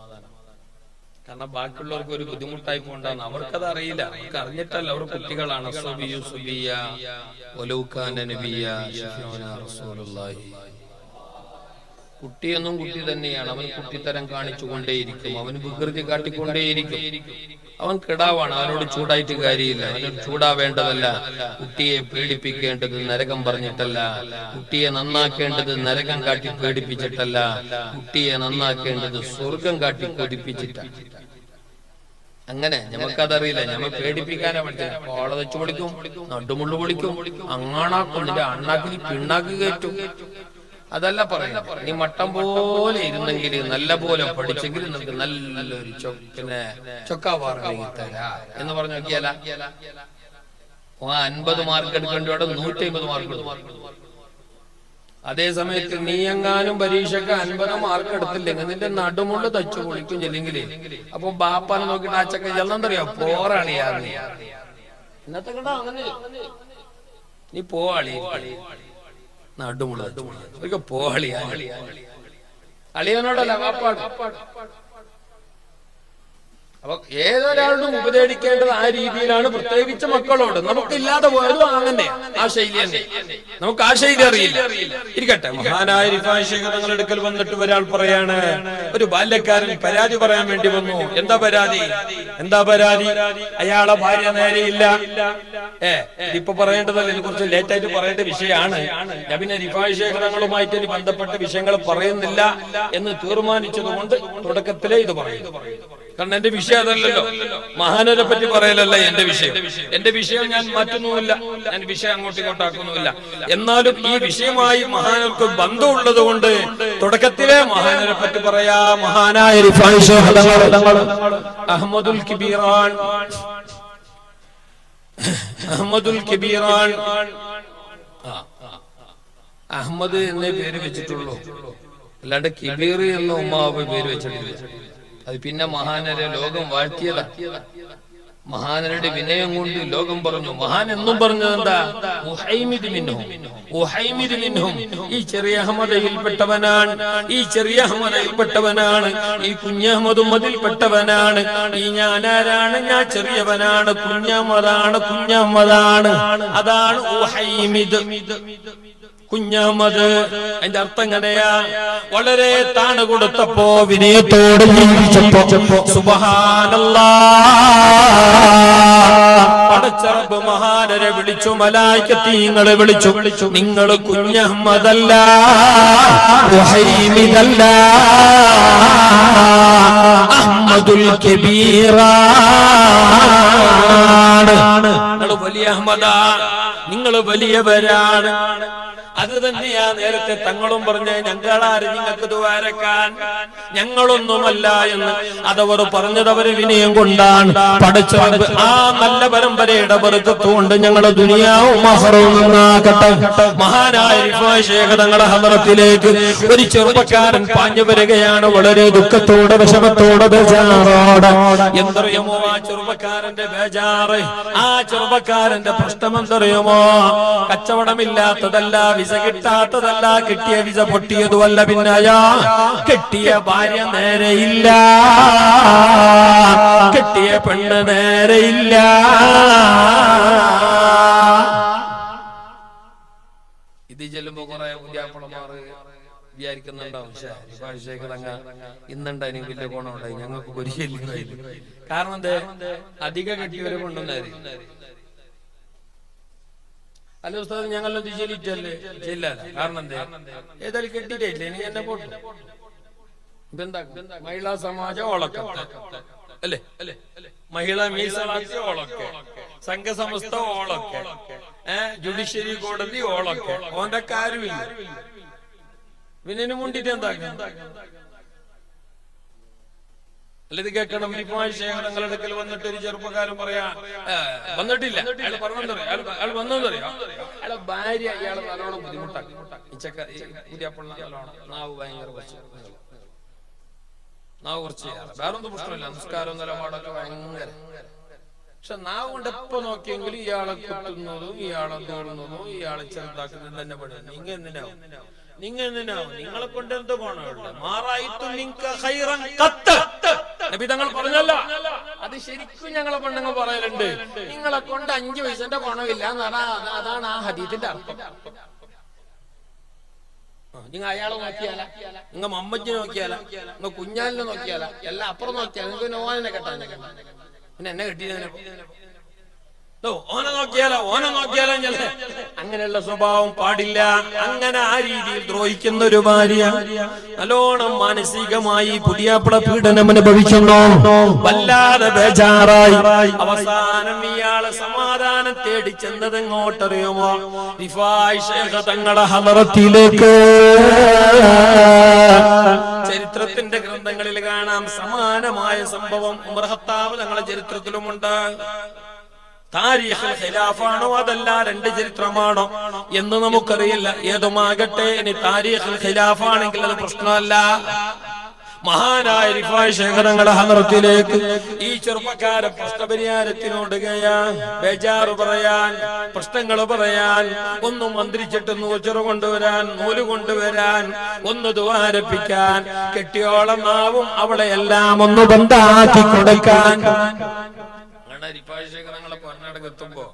കാരണം ബാക്കിയുള്ളവർക്ക് ഒരു ബുദ്ധിമുട്ടായി പോണ്ടാന്ന് അവർക്കത് അറിയില്ല. അവർക്ക് അറിഞ്ഞിട്ടല്ല, അവർ കുട്ടികളാണ്. കുട്ടിയൊന്നും കുട്ടി തന്നെയാണ്. അവൻ കുട്ടിത്തരം കാണിച്ചുകൊണ്ടേയിരിക്കും, അവന് വികൃതി കാട്ടിക്കൊണ്ടേയിരിക്കും. അവൻ കിടാവാണ്, അവനോട് ചൂടായിട്ട് കാര്യമില്ല. അവനോട് ചൂടാവേണ്ടതല്ല. കുട്ടിയെ പേടിപ്പിക്കേണ്ടത് നരകം പറഞ്ഞിട്ടല്ല, കുട്ടിയെ നന്നാക്കേണ്ടത് നരകം കാട്ടി പേടിപ്പിച്ചിട്ടല്ല, കുട്ടിയെ നന്നാക്കേണ്ടത് സ്വർഗം കാട്ടി പേടിപ്പിച്ചിട്ടാണ്. അങ്ങനെ നമുക്കതറിയില്ല. നമ്മൾ പേടിപ്പിക്കാനാ പഠിച്ചത്. കോള വെച്ച് പൊളിക്കും, നടുമുള്ളു പൊളിക്കും, അങ്ങാണാക്കും, നിന്റെ അണ്ണാക്കിൽ പിണ്ണാക്ക് കയറ്റും. അതല്ല പറയാം. നീ മട്ടം പോലെ ഇരുന്നെങ്കിൽ, നല്ല പോലെ പഠിച്ചെങ്കിൽ നിനക്ക് നല്ലൊരു ചൊക്കാവാറ തരാ എന്ന് പറഞ്ഞു നോക്കിയാല 50 മാർക്ക് എടുക്കേണ്ടവിടെ 150 മാർക്ക് എടുക്കും. അതേ സമയത്ത് നീ എങ്ങാനും പരീക്ഷക്ക് 50 മാർക്ക് എടുത്തില്ലെങ്കിൽ നിന്റെ നടുമുണ്ട് തച്ചു പൊളിക്കും ചെല്ലെങ്കിൽ. അപ്പൊ ബാപ്പാനെ നോക്കിട്ട് ആ ചക്ക ചെല്ലെന്തറിയോ പോറാണ് ഇന്നത്തെ കണ്ട അങ്ങനെ. നീ പോവാളി നടുമുള്ള പോളിയാ അളിയനോടല്ല വാപ്പാട്. അപ്പൊ ഏതൊരാളും ഉപദേശിക്കേണ്ടത് ആ രീതിയിലാണ്, പ്രത്യേകിച്ച് മക്കളോട്. നമുക്കില്ലാതെ പോയതും അങ്ങനെ ആ ശൈലി തന്നെ. നമുക്ക് ആ ശൈലി അറിയില്ല. ഇരിക്കട്ടെ. മഹാനായ റിഫായി ശൈഖ് തങ്ങളുടെ അടുക്കൽ വന്നിട്ട് ഒരാൾ പറയാണ്, ഒരു ബാല്യക്കാരൻ പരാതി പറയാൻ വേണ്ടി വന്നു. എന്താ പരാതി? അയാളെ ഭാര്യ നേരെയില്ല. ഇതിപ്പോ പറയേണ്ടതല്ല, ഇതിനെ കുറിച്ച് ലേറ്റ് ആയിട്ട് പറയേണ്ട വിഷയമാണ്. ഞാൻ പിന്നെ റിഫായി ശൈഖ് തങ്ങളുമായിട്ട് ബന്ധപ്പെട്ട വിഷയങ്ങൾ പറയുന്നില്ല എന്ന് തീരുമാനിച്ചത് കൊണ്ട് തുടക്കത്തിലേ ഇത് പറയുന്നു. കാരണം എന്റെ വിഷയം അതല്ലല്ലോ, മഹാനരെ പറ്റി പറയലല്ല എന്റെ വിഷയം. എന്റെ വിഷയം ഞാൻ മാറ്റുന്നുമില്ല, ഞാൻ വിഷയം അങ്ങോട്ടും ഇങ്ങോട്ടാക്കുന്നുമില്ല. എന്നാലും ഈ വിഷയമായി മഹാനർക്ക് ബന്ധമുള്ളത് കൊണ്ട് തുടക്കത്തിലെ മഹാനരെ പറ്റി പറയാ. മഹാനായ റിഫായി ശൈഖ് തങ്ങൾ അഹ്മദുൽ കബീറാൻ അഹമ്മദ് എന്നേ പേര് വെച്ചിട്ടുള്ളൂ, അല്ലാണ്ട് കിബീർ എന്ന ഉമ്മാവ് പേര് വെച്ചിട്ടില്ല. അത് പിന്നെ മഹാനരെ ലോകം വാഴ്ത്തിയതാ. മഹാനരുടെ വിനയം കൊണ്ട് ലോകം പറഞ്ഞു. മഹാൻ എന്നും പറഞ്ഞത് എന്താ? ഈ ചെറിയ അഹമ്മദയിൽപ്പെട്ടവനാണ്, ഈ കുഞ്ഞഹമ്മദും അതിൽപ്പെട്ടവനാണ്. ഈ ഞാനാരാണ്? ഞാൻ ചെറിയവനാണ്, കുഞ്ഞഹമ്മദാണ്. അതാണ് കുഞ്ഞഹമ്മദ്. അതിന്റെ അർത്ഥം എങ്ങനെയാ? വളരെ താണ് കൊടുത്തപ്പോ, വിനയത്തോടെ ജീവിച്ചപ്പോ സുബ്ഹാനല്ലാഹ് പടച്ചറബ് മഹാനരെ വിളിച്ചു, മലായികത്തീങ്ങളെ വിളിച്ചു. നിങ്ങൾ കുഞ്ഞഹമ്മദല്ല, വഹീമിദല്ല, അഹ്മദുൽ കബീറാണ്. നിങ്ങൾ വലിയ അഹമ്മദാ, നിങ്ങൾ വലിയവരാണ്. അത് തന്നെയാ നേരത്തെ തങ്ങളും പറഞ്ഞ, ഞങ്ങളാര് നിങ്ങൾക്ക് ദുആരക്കാൻ, ഞങ്ങളൊന്നുമല്ല എന്ന്. അതവർ പറഞ്ഞത് അവര് വിനയം കൊണ്ടാണ്. പഠിച്ചത് ആ നല്ല പരമ്പരയുടെ ബർക്കത്തുകൊണ്ട് ഞങ്ങളെ ദുനിയാവും ആഖിറവും നന്നാക്കട്ടെ. മഹാനായ റിഫായി ശൈഖ് തങ്ങളുടെ ഹദ്റത്തിലേക്ക് ഒരു ചെറുപ്പക്കാരൻ പാഞ്ഞു വരികയാണ്, വളരെ ദുഃഖത്തോടെ, വിഷമത്തോടെ, ബേജാറോടെ. എന്തറിയുമോ ആ ചെറുപ്പക്കാരന്റെ ബേജാറ്? ആ ചെറുപ്പക്കാരന്റെ പ്രശ്നം എന്തറിയുമോ? കച്ചവടമില്ലാത്തതല്ല, വിസ കിട്ടാത്തതല്ല, കിട്ടിയ വിസ പൊട്ടിയതുമല്ല, പിന്നെ കെട്ടിയ ഭാര്യ നേരെയില്ല, കെട്ടിയ പെണ്ണ് നേരെയില്ല. ഇത് ചെല്ലുമ്പോ കുറെ പുതിയാപ്പളമാർ വിചാരിക്കുന്നുണ്ടാവും, ഇന്നുണ്ടായി വലിയ ഗുണമുണ്ടായി, ഞങ്ങൾക്ക് ഒരു ശല്യം. കാരണം എന്താ? അധിക കെട്ടിയവരെ കൊണ്ടുവന്നായി. അല്ല ഉസ്താദ്, ഞങ്ങളൊന്നും ചെല്ലിട്ടല്ലേ? ചെല്ലാല. കാരണം എന്താ? ഏതായാലും കെട്ടിയിട്ടില്ലേ, ഇനി എന്നെ പോട്ടു. മഹിളാ സമാജം ഓളക്ക അല്ലേ, മഹിളാ മീസളാത്തി ഓളൊക്കെ, സംഘസംസ്ഥ ഓളൊക്കെ, ജുഡീഷ്യറി കോടതി ഓളൊക്കെ, ഓന്റെ കാര്യമില്ല. പിന്നെ മുണ്ടിട്ട് എന്താക്കാം? അല്ലത് കേൾക്കണം. റിഫായി ശൈഖ് തങ്ങളുടെ അടുക്കൽ വന്നിട്ട് ഒരു ചെറുപ്പക്കാരൻ പറയാ, വന്നിട്ടില്ല, അയാൾ പറഞ്ഞറിയാം, അയാൾ വന്നറിയാം, അയാളെ ഭാര്യ ഇയാളെ നല്ലോണം ബുദ്ധിമുട്ടാക്കി. പുതിയ നാവ് ഭയങ്കര കുറച്ച് വേറൊന്നും പ്രശ്നമില്ല, നിസ്കാരവും നിലപാടൊക്കെ ഭയങ്കര. പക്ഷെ നാവ് കൊണ്ട് എപ്പോ നോക്കിയെങ്കിലും ഇയാളെ കുത്തുന്നതും ഇയാളെ തോന്നുന്നതും ഇയാളെ ചെറുതാക്കുന്നതും തന്നെ പഠിക്കും. നിങ്ങൾ എന്തിനാവും? നിങ്ങളെ കൊണ്ട് എന്തോ ഗുണമുണ്ട്? മാറായിത്തു നിങ്ക ഖൈറൻ ഖത്ത്. നബി തങ്ങൾ പറഞ്ഞല്ല. അത് ശരിക്കും ഞങ്ങളെ പെണ്ണുങ്ങൾ പറയലുണ്ട്, നിങ്ങളെ കൊണ്ട് 5 പൈസന്റെ ഗുണമില്ല എന്നാണ്. അതാണ് ആ ഹദീസിന്റെ അർത്ഥം. നിങ്ങൾ അയാളെ നോക്കിയാല, നിങ്ങൾ മമ്മജിനെ നോക്കിയാല, നിങ്ങൾ കുഞ്ഞാലിനെ നോക്കിയാല, എല്ലാം അപ്പുറം നോക്കിയാൽ നിങ്ങൾക്ക് ഓനെ കെട്ടാൻ, പിന്നെ എന്നെ കെട്ടിയതിനെ ഓനെ നോക്കിയാലോ അങ്ങനെയുള്ള സ്വഭാവം പാടില്ല. അങ്ങനെ ആ രീതിയിൽ ദ്രോഹിക്കുന്ന ഒരു ഭാര്യ നല്ലോണം മാനസികമായി പുതിയാപ്പിള പീഡനം അനുഭവിക്കുന്നു, വല്ലാതെ ബേജാറായി. അവസാനം ഇയാളെ സമാധാനം തേടി ചെന്നത് എങ്ങോട്ടറിയുമോ? റിഫായ് ശൈഖ് തങ്ങളുടെ ഹളറത്തിലേക്ക്. ചരിത്രത്തിന്റെ ഗ്രന്ഥങ്ങളിൽ കാണാം സമാനമായ സംഭവം. ഉമർ ഖത്താബ് തങ്ങളുടെ ചരിത്രത്തിലുമുണ്ട്. താരീഖുൽ ഖിലാഫാണോ അതല്ല 2 ചരിത്രമാണോ എന്ന് നമുക്കറിയില്ല. ഏതുമാകട്ടെ, ഇനി താരീഖുൽ ഖിലാഫാണെങ്കിൽ അത് പ്രശ്നമല്ല. മഹാനായ റിഫായ് ശൈഖ് തങ്ങളുടെ ഹളറത്തിലേക്ക് ഈ ചെറുപ്പക്കാരൻ പ്രശ്നപരിഹാരത്തിനോടുകയാ, ബേജാറ് പറയാൻ, പ്രശ്നങ്ങൾ പറയാൻ, ഒന്ന് മന്ത്രിച്ചിട്ട് ചെറു കൊണ്ടുവരാൻ, നൂല് കൊണ്ടുവരാൻ, ഒന്ന് ദ്വാരപ്പിക്കാൻ, കെട്ടിയോളം നാവും അവളെ എല്ലാം ഒന്ന് ബന്ധാക്കി കൊടുക്കാൻ. ഞങ്ങളെ പറഞ്ഞെത്തുമ്പോ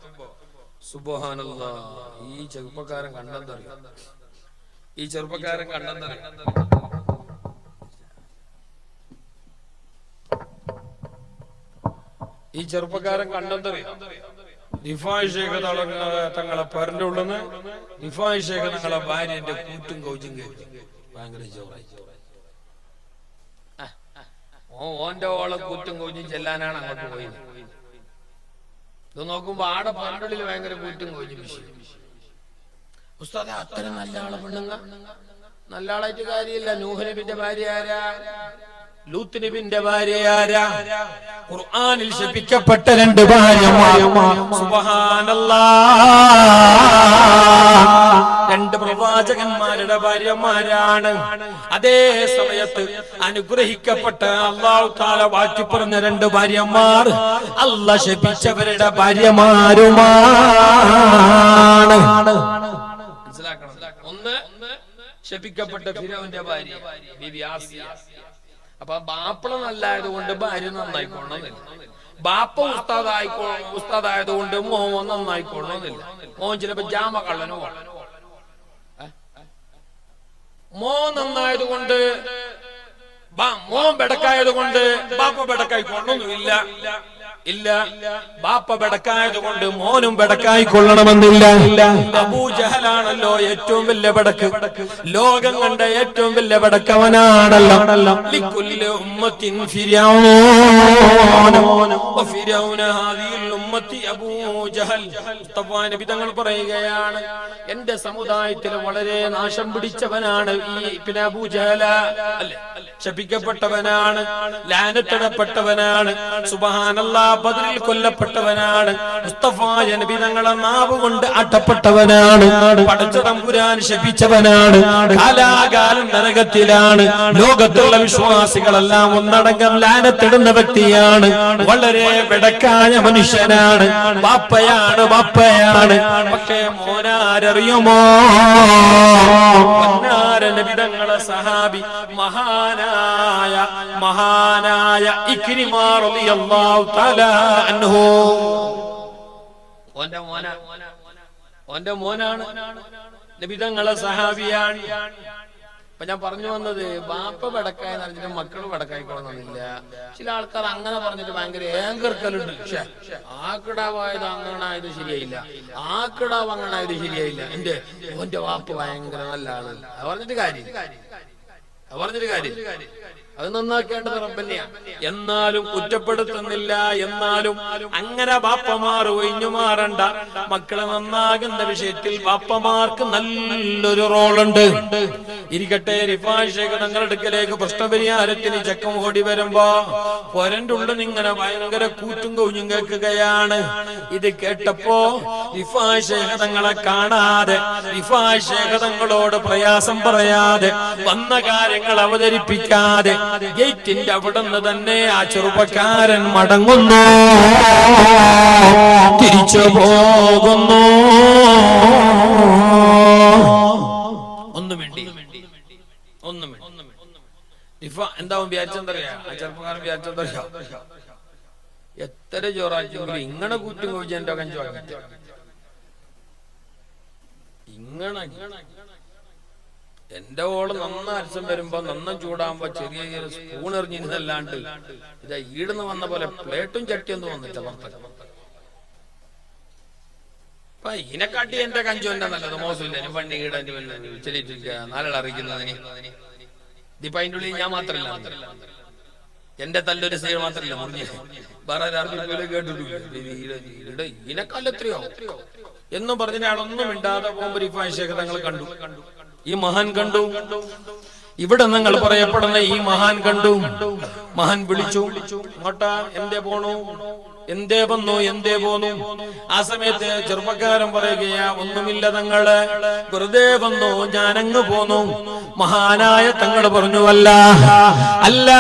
സുബ്ഹാനല്ലാഹ്, ഈ ചെറുപ്പക്കാരൻ കണ്ടെന്നറിയാം, ഈ ചെറുപ്പക്കാരൻ കണ്ടെന്നറിയാം. ഈ ചെറുപ്പക്കാരൻ കണ്ടെന്നറിയാം. റിഫായ് ശൈഖ് തങ്ങളെ പേരന്റെ ഉള്ളിന്ന് റിഫായ് ശൈഖ് തങ്ങളെ ഭാര്യന്റെ കൂറ്റും കൗച്ചും കേൾക്കും. ഭയങ്കര ജോറായി. ഓന്റെ ഓളെ കൂറ്റും കൗച്ചും ചെല്ലാനാണ് അങ്ങോട്ട് പോയത്. ഇത് നോക്കുമ്പോ ആടെ പണ്ടുള്ളിൽ ഭയങ്കര കൂറ്റും കോച്ചും വിഷയം. ഉസ്താദെ, അത്ര നല്ല ആളെ പെണ്ണുങ്ങ, നല്ല ആളായിട്ട് കാര്യമില്ല. നൂഹ് നബിന്റെ ഭാര്യ ആരാ? ലൂത്ത് നബിന്റെ ഭാര്യ ആരാ? ഖുർആനിൽ ശപിക്കപ്പെട്ട 2 ഭാര്യമാർ. സുബ്ഹാനല്ലാഹ്, 2 പ്രവാചകന്മാരുടെ ഭാര്യമാരാണ്. അതേ സമയത്ത് അനുഗ്രഹിക്കപ്പെട്ട അല്ലാഹു തആല വാറ്റി പറഞ്ഞ 2 ഭാര്യമാർ അല്ലാഹ് ശപിച്ചവരുടെ ഭാര്യമാരുമാണ്. മനസ്സിലാക്കണം. ഒന്ന് ശപിക്കപ്പെട്ട ഫിറഔന്റെ ഭാര്യ ബീബി ആസിയ. അപ്പൊ ബാപ്പള നല്ലായതുകൊണ്ട് ഭാര്യ നന്നായിക്കൊള്ളണമെന്നില്ല. ബാപ്പ ഉസ്താദായതുകൊണ്ട് മോൻ നന്നായിക്കൊള്ളണമെന്നില്ല. മോൻ ചിലപ്പോ ജാമ കള്ളനോ, മോൻ നന്നായതുകൊണ്ട് മോൻ ബെടക്കായതുകൊണ്ട് ബാപ്പ ബെടക്കായിക്കൊള്ളൊന്നുമില്ല. ഇല്ല, ബാപ്പ ബെടക്കായതുകൊണ്ട് മോനും ബെടക്കായി കൊള്ളണമെന്നില്ല. അബൂജഹലാണല്ലോ ഏറ്റവും വലിയ ബെടക്ക്, ലോകം കണ്ട ഏറ്റവും വലിയ ബെടക്കവനാണല്ലോ. ലിക്കുല്ലി ഉമ്മത്തിൻ ഫിർഔന വഫിർഔന ഹാദിഹിൽ ഉമ്മത്തി അബൂജഹൽ. മുസ്തഫ നബി തങ്ങൾ പറയുകയാണ്, എന്റെ സമുദായത്തിൽ വളരെ നാശം പിടിച്ചവനാണ് ഈ പിന്നെ അബൂജഹല. അല്ലേ, ശപിക്കപ്പെട്ടവനാണ്, ലാനത്തിടപ്പെട്ടവനാണ്. സുബ്ഹാനല്ലാഹ്, ബദറിൽ കൊല്ലപ്പെട്ടവനാണ്. മുസ്തഫ നബി തങ്ങളെ നാവ് കൊണ്ട് അട്ടപ്പെട്ടവനാണ്. പടച്ച തമ്പുരാൻ ശപിച്ചവനാണ്. കാലാകാലം നരകത്തിലാണ്. ലോകത്തുള്ള വിശ്വാസികളെല്ലാം ഒന്നടങ്കം ലാനത്തിടുന്ന വ്യക്തിയാണ്. വളരെ ബെടക്കായ മനുഷ്യനാണ്. ബാപ്പയാണ്. പക്ഷേ മോനാരറിയുമോ? നബി തങ്ങളെ സഹാബി മഹാനായ ഇക്രിമ റളിയല്ലാഹു തആല അൻഹു. ഓന്റെ മോനാണ്, നബി തങ്ങളെ സഹാബിയാണ്. അപ്പൊ ഞാൻ പറഞ്ഞു വന്നത്, ബാപ്പ ബെടക്കായി പറഞ്ഞിട്ട് മക്കള് ബെടക്കായിക്കൊള്ളണമെന്നില്ല. ചില ആൾക്കാർ അങ്ങനെ പറഞ്ഞിട്ട് ഭയങ്കര ഏങ്കർക്കലുണ്ട്. പക്ഷെ ആക്കിടാവായത് അങ്ങനായത് ശരിയായില്ല, ആക്കിടാവ് അങ്ങനായത് ശരിയായില്ല. ഓന്റെ വാപ്പ ഭയങ്കര നല്ല ആളല്ല. അത് പറഞ്ഞിട്ട് കാര്യം, അത് നന്നാക്കേണ്ടത് റബ്ബന്നെയാണ്. എന്നാലും കുറ്റപ്പെടുത്തുന്നില്ല. എന്നാലും അങ്ങനെ ബാപ്പമാർ ഒഴിഞ്ഞു മാറണ്ട. മക്കളെ നന്നാകുന്ന വിഷയത്തിൽ ബാപ്പമാർക്ക് നല്ലൊരു റോളുണ്ട്. ഇരിക്കട്ടെ, റിഫായ് ശൈഖ് തങ്ങളുടെ അടുക്കലേക്ക് പ്രശ്നപരിഹാരത്തിന് ചക്കം ഓടി വരുമ്പോ പൊരന്റെ ഉള്ളിൽ ഇങ്ങനെ ഭയങ്കര കൂറ്റും കൗഞ്ഞും കേൾക്കുകയാണ്. ഇത് കേട്ടപ്പോ റിഫായ് ശൈഖ് തങ്ങളെ കാണാതെ, റിഫായ് ശൈഖ് തങ്ങളോട് പ്രയാസം പറയാതെ, വന്ന കാര്യങ്ങൾ അവതരിപ്പിക്കാതെ ഗേറ്റിന്റെ അവിടെ നിന്ന് തന്നെ ആ ചെറുപ്പക്കാരൻ മടങ്ങുന്നു, തിരിച്ചു പോകുന്നു. ഒന്നും വേണ്ടി ഇഫ എന്താവും വിചാരിച്ചെന്തറിയാ? ആ ചെറുപ്പക്കാരൻ വിചാരിച്ചെന്തറിയാ? എത്ര ചോറാച്ചെങ്കിലും ഇങ്ങനെ കൂറ്റും കോഴിച്ച് എന്റെ കഞ്ചു ഇങ്ങനെ എന്റെ ഓള് നന്ന അരസം വരുമ്പോ നന്ന ചൂടാകുമ്പോ ചെറിയ ചെറിയ സ്പൂൺ എറിഞ്ഞിരുന്നല്ലാണ്ട് ഇതാ ഈടുന്ന് വന്ന പോലെ പ്ലേറ്റും ചട്ടിയൊന്നും വന്നിട്ട് പുറത്ത്. അപ്പൊ ഇതിനെക്കാട്ടി എന്റെ കഞ്ചു എന്റെ നല്ലത് മോശമില്ല. പണ്ടി ഈടന്റെ ചെല്ലിട്ടിരിക്കുക നാളെ അറിയിക്കുന്നതിന്. ഇതിപ്പോ അതിൻ്റെ ഉള്ളിൽ ഞാൻ മാത്രല്ല, എന്റെ തല്ലൊരു സൈഡ് മാത്രല്ല മുറിഞ്ഞ് വേറെ കേട്ടിട്ടില്ല. ഇതിനെക്കാലം എത്രയോ എന്നും പറഞ്ഞ ആളൊന്നും ഇണ്ടാതെ പോകുമ്പോ റിഫായിഷൊക്കെ തങ്ങൾ കണ്ടു. ഈ മഹാൻ കണ്ടു. ഇവിടെ നിങ്ങൾ പറയപ്പെടുന്ന ഈ മഹാൻ കണ്ടു. മഹാൻ വിളിച്ചു, ഇങ്ങോട്ടാ, എന്തേ പോണു, എന്തേ വന്നു, എന്തേ പോന്നു? ആ സമയത്ത് ചെറുപ്പക്കാരൻ പറയുകയാ, ഒന്നുമില്ല തങ്ങള്, വെറുതെ വന്നു, ഞാനങ്ങ് പോന്നു. മഹാനായ തങ്ങൾ പറഞ്ഞു, അല്ല അല്ല,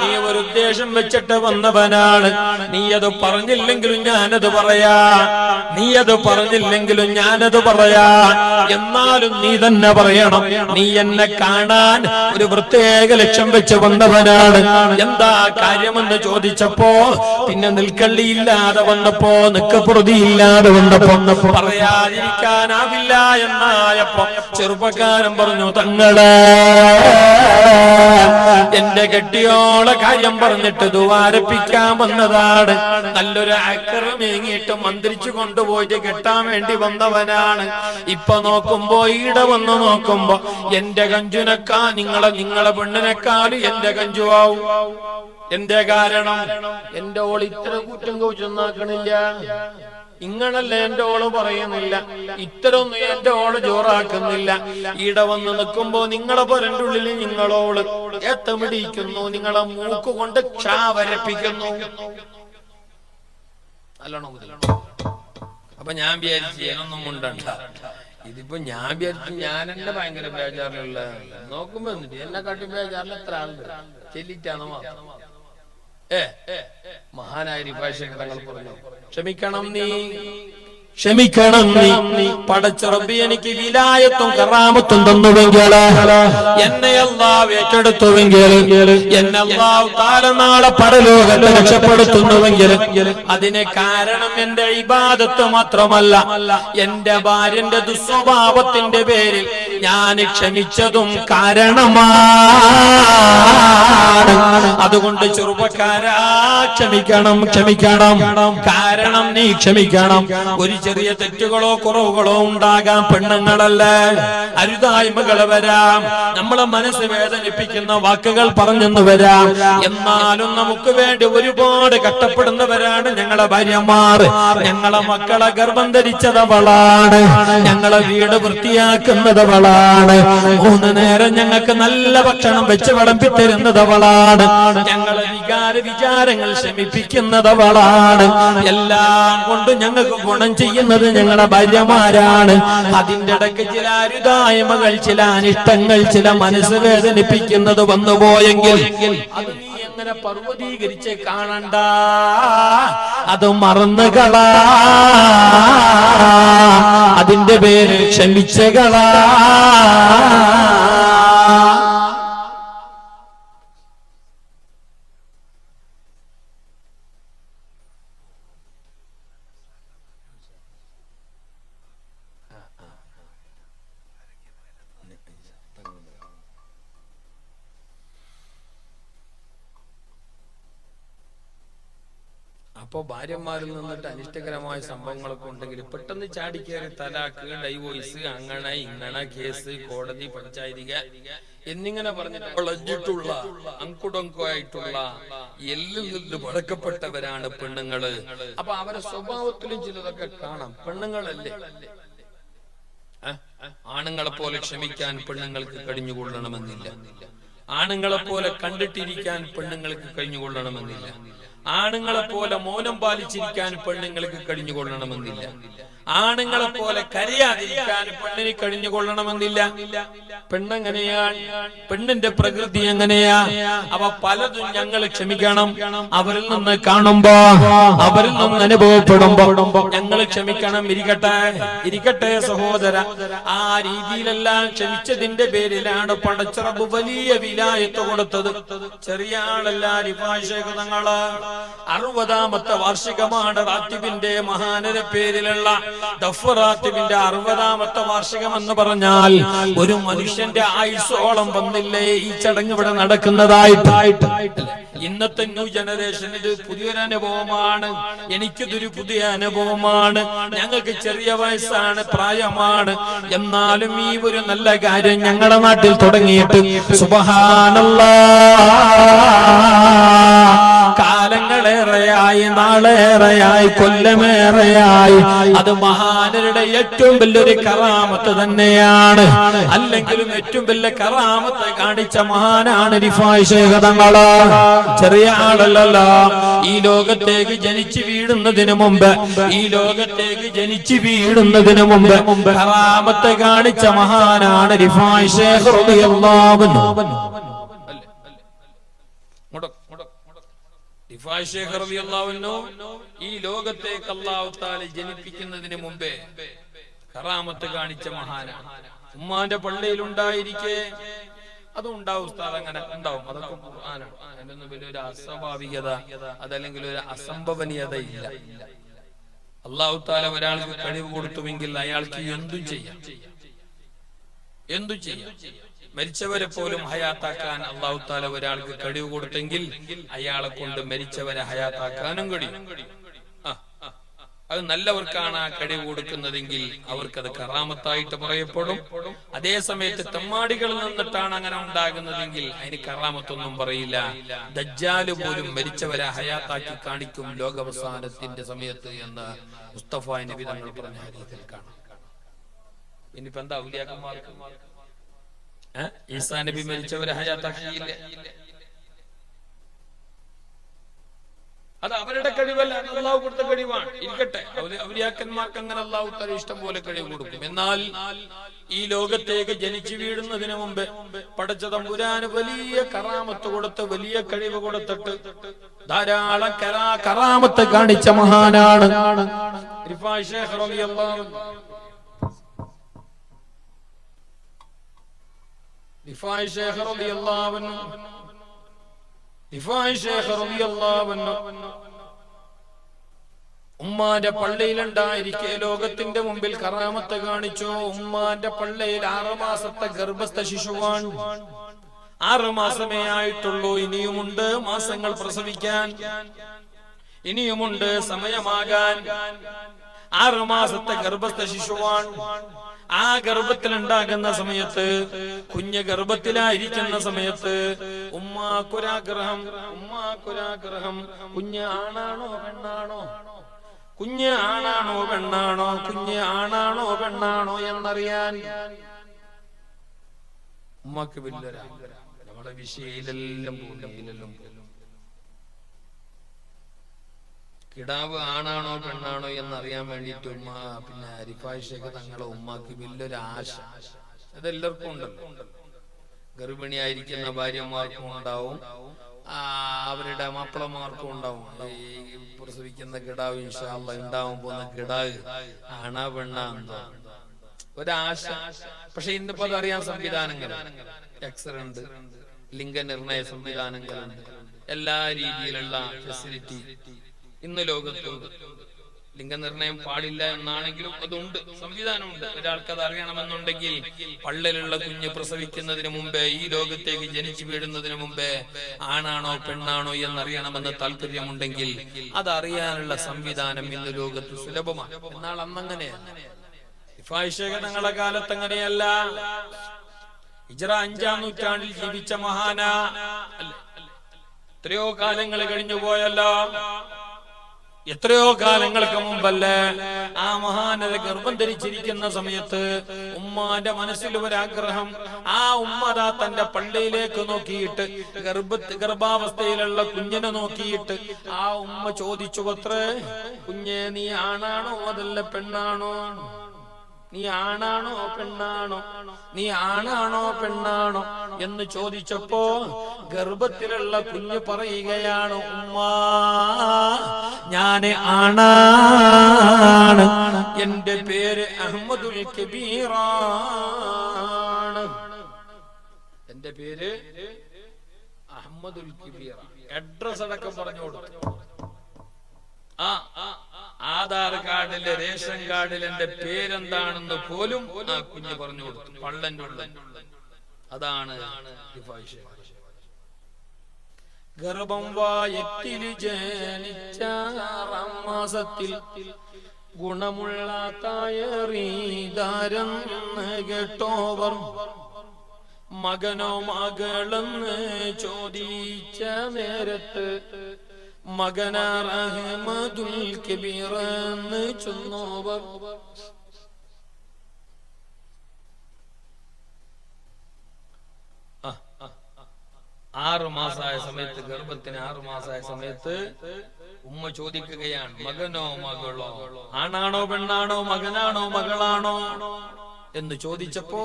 നീ ഒരു ഉദ്ദേശം വെച്ചിട്ട് വന്നവനാണ്. നീ അത് പറഞ്ഞില്ലെങ്കിലും ഞാനത് പറയാ, നീ അത് പറഞ്ഞില്ലെങ്കിലും ഞാനത് പറയാ. എന്നാലും നീ തന്നെ പറയണം, നീ എന്നെ കാണാൻ ഒരു പ്രത്യേക ലക്ഷ്യം വെച്ച് വന്നവനാണ്. എന്താ കാര്യമെന്ന് ചോദിച്ചപ്പോ പിന്നെ നിൽക്കള്ളിയില്ലാതെ വന്നപ്പോ, നിക്കപ്രതിയില്ലാതെ വന്നപ്പോ പറയാതിരിക്കാനാവില്ല എന്നായപ്പോ ചെറുപ്പക്കാരൻ പറഞ്ഞു, തങ്ങളെ എന്റെ കെട്ടിയോളെ കാര്യം പറഞ്ഞിട്ട് ദ്വാരപ്പിക്കാൻ വന്നതാണ്. നല്ലൊരു ആക്രമേങ്ങിയിട്ട് മന്ത്രിച്ചു കൊണ്ടുപോയിട്ട് കെട്ടാൻ വേണ്ടി വന്നവനാണ്. ഇപ്പൊ നോക്കുമ്പോ ഈടെ വന്ന് നോക്കുമ്പോ എന്റെ കഞ്ചുനക്കാ നിങ്ങളെ പെണ്ണിനെക്കാളും എന്റെ കഞ്ചുവാവും. എന്റെ കാരണം എന്റെ ഓൾ ഇത്ര കുറ്റം കോച്ചൊന്നാക്കണില്ല. ഇങ്ങനല്ല എന്റെ ഓള് പറയുന്നില്ല, ഇത്തരൊന്നും എന്റെ ഓള് ജോറാക്കുന്നില്ല. ഈടെ വന്ന് നിൽക്കുമ്പോ നിങ്ങളെ പൊരന്റെ ഉള്ളിൽ നിങ്ങളോള് ഏത്തമിടിക്കുന്നു, നിങ്ങളെ മൂക്ക് കൊണ്ട് ക്ഷാ വരപ്പിക്കുന്നു. നല്ലോണം. അപ്പൊ ഞാൻ വിചാരിച്ചു എന്നൊന്നും ഉണ്ടണ്ട. ഇതിപ്പോ ഞാൻ വിചാരിച്ചു ഞാൻ എന്നെ ഭയങ്കര ബേജാറിലുള്ള നോക്കുമ്പോ എന്നിട്ട് എന്നെ കാട്ടി ബേജാറിൽ എത്ര ആളുണ്ട് ചെല്ലിട്ടാണ് മാത്രം. മഹാനായ റിഫായിഷ് തങ്ങൾ പറഞ്ഞു, ക്ഷമിക്കണം നീ, ക്ഷമിക്കണം നീ. പടച്ച റബ്ബി എനിക്ക് വിലായത്തും കറാമത്തും തന്നുവെങ്കിൽ, എന്നെ അല്ലാഹു ഏറ്റെടുത്തുവെങ്കിൽ, എന്നെ അല്ലാഹു തആല നാളെ പരലോകത്ത് രക്ഷപ്പെടുത്തുന്നുവെങ്കിൽ അതിന് കാരണം എന്റെ ഇബാദത്ത് മാത്രമല്ല, എന്റെ ഭാര്യന്റെ ദുസ്വഭാവത്തിന്റെ പേരിൽ ഞാൻ ക്ഷമിച്ചതും കാരണമാണ്. അതുകൊണ്ട് ചെറുപ്പക്കാരാ, ക്ഷമിക്കണം, ക്ഷമിക്കണം. കാരണം നീ ക്ഷമിക്കണം. ഒരു ചെറിയ തെറ്റുകളോ കുറവുകളോ ഉണ്ടാകാം, പെണ്ണുങ്ങളല്ലേ, അരുതായ്മകൾ വരാം, നമ്മളെ മനസ്സ് വേദനിപ്പിക്കുന്ന വാക്കുകൾ പറഞ്ഞെന്ന് വരാം. എന്നാലും നമുക്ക് വേണ്ടി ഒരുപാട് കഷ്ടപ്പെടുന്നവരാണ് ഞങ്ങളെ ഭാര്യമാർ. ഞങ്ങളെ മക്കളെ ഗർഭം ധരിച്ചതവളാണ്, ഞങ്ങളെ വീട് വൃത്തിയാക്കുന്നതവളാണ്, 3 നേരം ഞങ്ങൾക്ക് നല്ല ഭക്ഷണം വെച്ച് വിളമ്പിത്തരുന്നതവളാണ്, ഞങ്ങളെ വിചാരങ്ങൾ ശമിപ്പിക്കുന്നതവളാണ്. എല്ലാം കൊണ്ട് ഞങ്ങൾക്ക് ഗുണം ചെയ്യുന്നത് ഞങ്ങളുടെ ഭാര്യമാരാണ്. അതിന്റെ ഇടയ്ക്ക് ചില അരുതായ്മകൾ, ചില അനിഷ്ടങ്ങൾ, ചില മനസ്സ് വേദനിപ്പിക്കുന്നത് വന്നുപോയെങ്കിൽ അത് നീ എങ്ങനെ പർവ്വതീകരിച്ച് കാണണ്ട, അത് മറന്നുകളാ. അതിന്റെ പേര് ക്ഷമിച്ചകളാ. അപ്പൊ ഭാര്യമാരിൽ നിന്നിട്ട് അനിഷ്ടകരമായ സംഭവങ്ങളൊക്കെ ഉണ്ടെങ്കിൽ പെട്ടെന്ന് ചാടിക്കേറി തലാക്ക്, ഡൈവോഴ്സ്, അങ്ങനെ ഇങ്ങനെ കേസ്, കോടതി, പഞ്ചായത്തിക എന്നിങ്ങനെ പറഞ്ഞിട്ട് വളഞ്ഞിട്ടുള്ള അങ്കുടങ്കായിട്ടുള്ള എല്ലിൽ നിന്ന് വടക്കപ്പെട്ടവരാണ് പെണ്ണുങ്ങള്. അപ്പൊ അവരെ സ്വഭാവത്തിലും ചിലതൊക്കെ കാണാം. പെണ്ണുങ്ങളല്ലേ, ആണുങ്ങളെ പോലെ ക്ഷമിക്കാൻ പെണ്ണുങ്ങൾക്ക് കഴിഞ്ഞുകൊള്ളണമെന്നില്ല, ആണുങ്ങളെ പോലെ കണ്ടിട്ടിരിക്കാൻ പെണ്ണുങ്ങൾക്ക് കഴിഞ്ഞുകൊള്ളണമെന്നില്ല. ആണുങ്ങളെ പോലെ മൗനം പാലിച്ചിരിക്കാൻ പെണ്ണുങ്ങൾക്ക് കഴിഞ്ഞുകൊള്ളണമെന്നില്ല. ആണുങ്ങളെ പോലെ കരയാതിരിക്കാൻ പെണ്ണിന് കഴിഞ്ഞുകൊള്ളണമെന്നില്ല. പെണ്ണെങ്ങനെയാണ്? പെണ്ണിന്റെ പ്രകൃതി എങ്ങനെയാ? അവ പലതും ഞങ്ങൾ ക്ഷമിക്കണം. അവരിൽ നിന്ന് കാണുമ്പോ, അവരിൽ നിന്ന് അനുഭവപ്പെടുമ്പോ ഞങ്ങൾ ക്ഷമിക്കണം. ഇരിക്കട്ടെ സഹോദര. ആ രീതിയിലെല്ലാം ക്ഷമിച്ചതിന്റെ പേരിലാണ് പടച്ചറബ് വലിയ വിലായത്ത് കൊടുത്തത്. ചെറിയ ആളല്ല റിഫായിഷ് തങ്ങള്. 60ാമത്തെ വാർഷികമാണ് റാത്തിബിന്റെ മഹാനര പേരിലുള്ള ദഫ്റാത്തിബിന്റെ 60ാമത്തെ വാർഷികം എന്ന് പറഞ്ഞാൽ ഒരു മനുഷ്യന്റെ ആയുസ്സോളം വന്നില്ലേ ഈ ചടങ്ങ് ഇവിടെ നടക്കുന്നതായിട്ട്. ഇന്നത്തെ ന്യൂ ജനറേഷൻ ഇത് പുതിയൊരു അനുഭവമാണ്. എനിക്കിതൊരു പുതിയ അനുഭവമാണ്. ഞങ്ങൾക്ക് ചെറിയ വയസ്സാണ്, പ്രായമാണ്. എന്നാലും ഈ ഒരു നല്ല കാര്യം ഞങ്ങളുടെ നാട്ടിൽ തുടങ്ങിയിട്ട് സുബ്ഹാനല്ലാഹ് കാലങ്ങളേറെയായി, നാളേറെയായി, കൊല്ലമേറെയായി. അത് മഹാനരുടെ ഏറ്റവും വലിയൊരു കറാമത്ത് തന്നെയാണ്. അല്ലെങ്കിലും ഏറ്റവും വലിയ കറാമത്ത് കാണിച്ച മഹാനാണ് റിഫായിഷ് തങ്ങള്. ചെറിയ ആളല്ലല്ലോ. ഈ ലോകത്തേക്ക് ജനിച്ചു വീഴുന്നതിന് മുമ്പ്, കറാമത്ത് കാണിച്ച മഹാനാണ് റിഫായിഷ് റളിയല്ലാഹു അൻഹു. ഈ ലോകത്തേക്ക് അല്ലാഹു തആല ജനിപ്പിക്കുന്നതിന് മുമ്പേ കറാമത്ത് കാണിച്ച മഹാനാണ്. ഉമ്മാന്റെ പള്ളിയിൽ ഉണ്ടായിരിക്കെ അതുണ്ടാവും ഉസ്താദ്, അങ്ങനെ ഉണ്ടാവും. അതൊക്കെ ഖുർആനാണ്. അതിനൊന്നും വലിയൊരു അസ്വാഭാവികത അതല്ലെങ്കിൽ ഒരു അസംഭവനീയത ഇല്ല. അല്ലാഹു തആല ഒരാൾക്ക് കഴിവ് കൊടുത്തുവെങ്കിൽ അയാൾക്ക് എന്തും ചെയ്യാം. മരിച്ചവരെ പോലും ഹയാത്താക്കാൻ അല്ലാഹു തആല ഒരാൾക്ക് കഴിവ് കൊടുത്തെങ്കിൽ അയാളെ കൊണ്ട് മരിച്ചവരെ ഹയാത്താക്കാനും കഴിയും. അത് നല്ലവർക്കാണ് ആ കഴിവ് കൊടുക്കുന്നതെങ്കിൽ അവർക്കത് കറാമത്തായിട്ട് പറയപ്പെടും. അതേ സമയത്ത് തെമ്മാടികളിൽ നിന്നിട്ടാണ് അങ്ങനെ ഉണ്ടാകുന്നതെങ്കിൽ അതിന് കറാമത്തൊന്നും പറയില്ല. ദജ്ജാല് പോലും മരിച്ചവരെ ഹയാത്താക്കി കാണിക്കും ലോകാവസാനത്തിന്റെ സമയത്ത് എന്ന് മുസ്തഫ നബി തങ്ങൾ പറഞ്ഞ ഹദീസിൽ കാണാം. ഇനിയിപ്പോ എന്താ ഔലിയാക്കന്മാർക്ക്? ഈസാ നബി മരിച്ചവരെ ഹയാത്താക്കിയില്ലേ? അത് അവരുടെ കഴിവല്ല, അല്ലാഹു കൊടുത്ത കഴിവാണ്. ഇരിക്കട്ടെ, ഔലിയാക്കന്മാർക്ക് അങ്ങനെ അല്ലാഹു തആല ഇഷ്ടം പോലെ കഴിവ് കൊടുക്കും. എന്നാൽ ഈ ലോകത്തേക്ക് ജനിച്ചു വീഴുന്നതിന് മുമ്പ് പടച്ച തമ്പുരാന് വലിയ കറാമത്ത് കൊടുത്ത്, വലിയ കഴിവ് കൊടുത്തിട്ട് ധാരാളം കറാമത്ത് കാണിച്ച മഹാനാണ് റിഫായിഷ് റളിയല്ലാഹു അൻഹു. റിഫായിഷ് റളിയല്ലാഹു അൻഹു ഉമ്മാന്റെ പള്ളിയിലുണ്ടായിരിക്കെ ലോകത്തിന്റെ മുമ്പിൽ കറാമത്ത് കാണിച്ചു. ഉമ്മാന്റെ പള്ളിയിൽ 6 മാസത്തെ ഗർഭസ്ഥ ശിശുവാൻ. 6 മാസമേ ആയിട്ടുള്ളൂ. ഇനിയുമുണ്ട് മാസങ്ങൾ പ്രസവിക്കാൻ, ഇനിയുമുണ്ട് സമയമാകാൻ. 6 മാസത്തെ ഗർഭസ്ഥ ശിശുവാൻ. ആ ഗർഭത്തിലുണ്ടാകുന്ന സമയത്ത്, കുഞ്ഞ് ഗർഭത്തിലായിരിക്കുന്ന സമയത്ത് ഉമ്മാക്കൊരാഗ്രഹം. കുഞ്ഞ് ആണാണോ പെണ്ണാണോ, കുഞ്ഞ് ആണാണോ പെണ്ണാണോ, കുഞ്ഞ് ആണാണോ പെണ്ണാണോ എന്നറിയാൻ ഉമ്മക്ക് വലിയൊരാ. നമ്മുടെ വിഷയിലെല്ലാം കിടാവ് ആണാണോ പെണ്ണാണോ എന്നറിയാൻ വേണ്ടിയിട്ട് ഉമ്മ, പിന്നെ റിഫായിഷ് തങ്ങളെ ഉമ്മാക്ക് വലിയൊരു ആശ. അതെല്ലാവർക്കും ഉണ്ടല്ലോ. ഗർഭിണിയായിരിക്കുന്ന ഭാര്യമാർക്കും ഉണ്ടാവും, അവരുടെ മാപ്പിളമാർക്കും ഉണ്ടാവും. ഈ പ്രസവിക്കുന്ന കിടാവ് ഇൻഷാ അല്ലാഹ് ഉണ്ടാവാൻ പോകുന്ന കിടാവ് ആണാ പെണ്ണാ എന്തോ ഒരാശ. പക്ഷെ ഇന്നിപ്പോ അതറിയാൻ സംവിധാനങ്ങളുണ്ട്, എക്സ്റേ ഉണ്ട്, ലിംഗനിർണയ സംവിധാനങ്ങളുണ്ട്, എല്ലാ രീതിയിലുള്ള ഫെസിലിറ്റി ഇന്ന് ലോകത്തുണ്ട്. ലിംഗനിർണയം പാടില്ല എന്നാണെങ്കിലും അതുണ്ട്, സംവിധാനമുണ്ട്. ഒരാൾക്ക് അത് അറിയണമെന്നുണ്ടെങ്കിൽ പള്ളിലുള്ള കുഞ്ഞ് പ്രസവിക്കുന്നതിന് മുമ്പേ, ഈ ലോകത്തേക്ക് ജനിച്ചു വീഴുന്നതിന് മുമ്പേ ആണാണോ പെണ്ണാണോ എന്നറിയണമെന്ന് താല്പര്യമുണ്ടെങ്കിൽ അതറിയാനുള്ള സംവിധാനം ഇന്ന് ലോകത്ത് സുലഭമാണ്. എന്നാൽ അന്നങ്ങനെയല്ല. റിഫായിഷ് തങ്ങളുടെ കാലത്ത് അങ്ങനെയല്ല. ഹിജ്റ 5-ാം നൂറ്റാണ്ടിൽ ജീവിച്ച മഹാനാ. എത്രയോ കാലങ്ങൾ കഴിഞ്ഞു പോയല്ലോ. എത്രയോ കാലങ്ങൾക്ക് മുമ്പല്ലേ ആ മഹാനത ഗർഭം ധരിച്ചിരിക്കുന്ന സമയത്ത് ഉമ്മാന്റെ മനസ്സിൽ ഒരാഗ്രഹം. ആ ഉമ്മതാ തന്റെ പള്ളിയിലേക്ക് നോക്കിയിട്ട് ഗർഭാവസ്ഥയിലുള്ള കുഞ്ഞിനെ നോക്കിയിട്ട് ആ ഉമ്മ ചോദിച്ചു, അത്രേ കുഞ്ഞെ, നീ ആണാണോ അതല്ല പെണ്ണാണോ? നീ ആണാണോ പെണ്ണാണോ? നീ ആണാണോ പെണ്ണാണോ എന്ന് ചോദിച്ചപ്പോ ഗർഭത്തിലുള്ള കുഞ്ഞ് പറയുകയാണ്, ഉമ്മ ഞാന് ആണാണ്, എന്റെ പേര് അഹ്മദുൽ കബീറാണ്. എന്റെ പേര് അഹ്മദുൽ കബീർ. അഡ്രസ് അടക്കം പറഞ്ഞു കൊടുത്തു. ആധാർ കാർഡിലെ റേഷൻ കാർഡിൽ എന്റെ പേരെന്താണെന്ന് പോലും ആ കുഞ്ഞ് പറഞ്ഞു കൊടുത്തു. പള്ളന്റെ ഉള്ള അതാണ് ഗർഭം വായത്തിൽ ജനിച്ച 6 മാസത്തിൽ ഗുണമുള്ള തായറീതാരെന്ന് കേട്ടോവർ മകനോ മകളെന്ന് ചോദിച്ച നേരത്ത് മകനാർ അഹ്മദുൽ കബീർ എന്ന് ചൊന്നോവർ. 6 മാസമായ സമയത്ത്, ഗർഭത്തിന് 6 മാസമായ സമയത്ത് ഉമ്മ ചോദിക്കുകയാണ്, മകനോ മകളോ, ആണാണോ പെണ്ണാണോ, മകനാണോ മകളാണോ എന്ന് ചോദിച്ചപ്പോ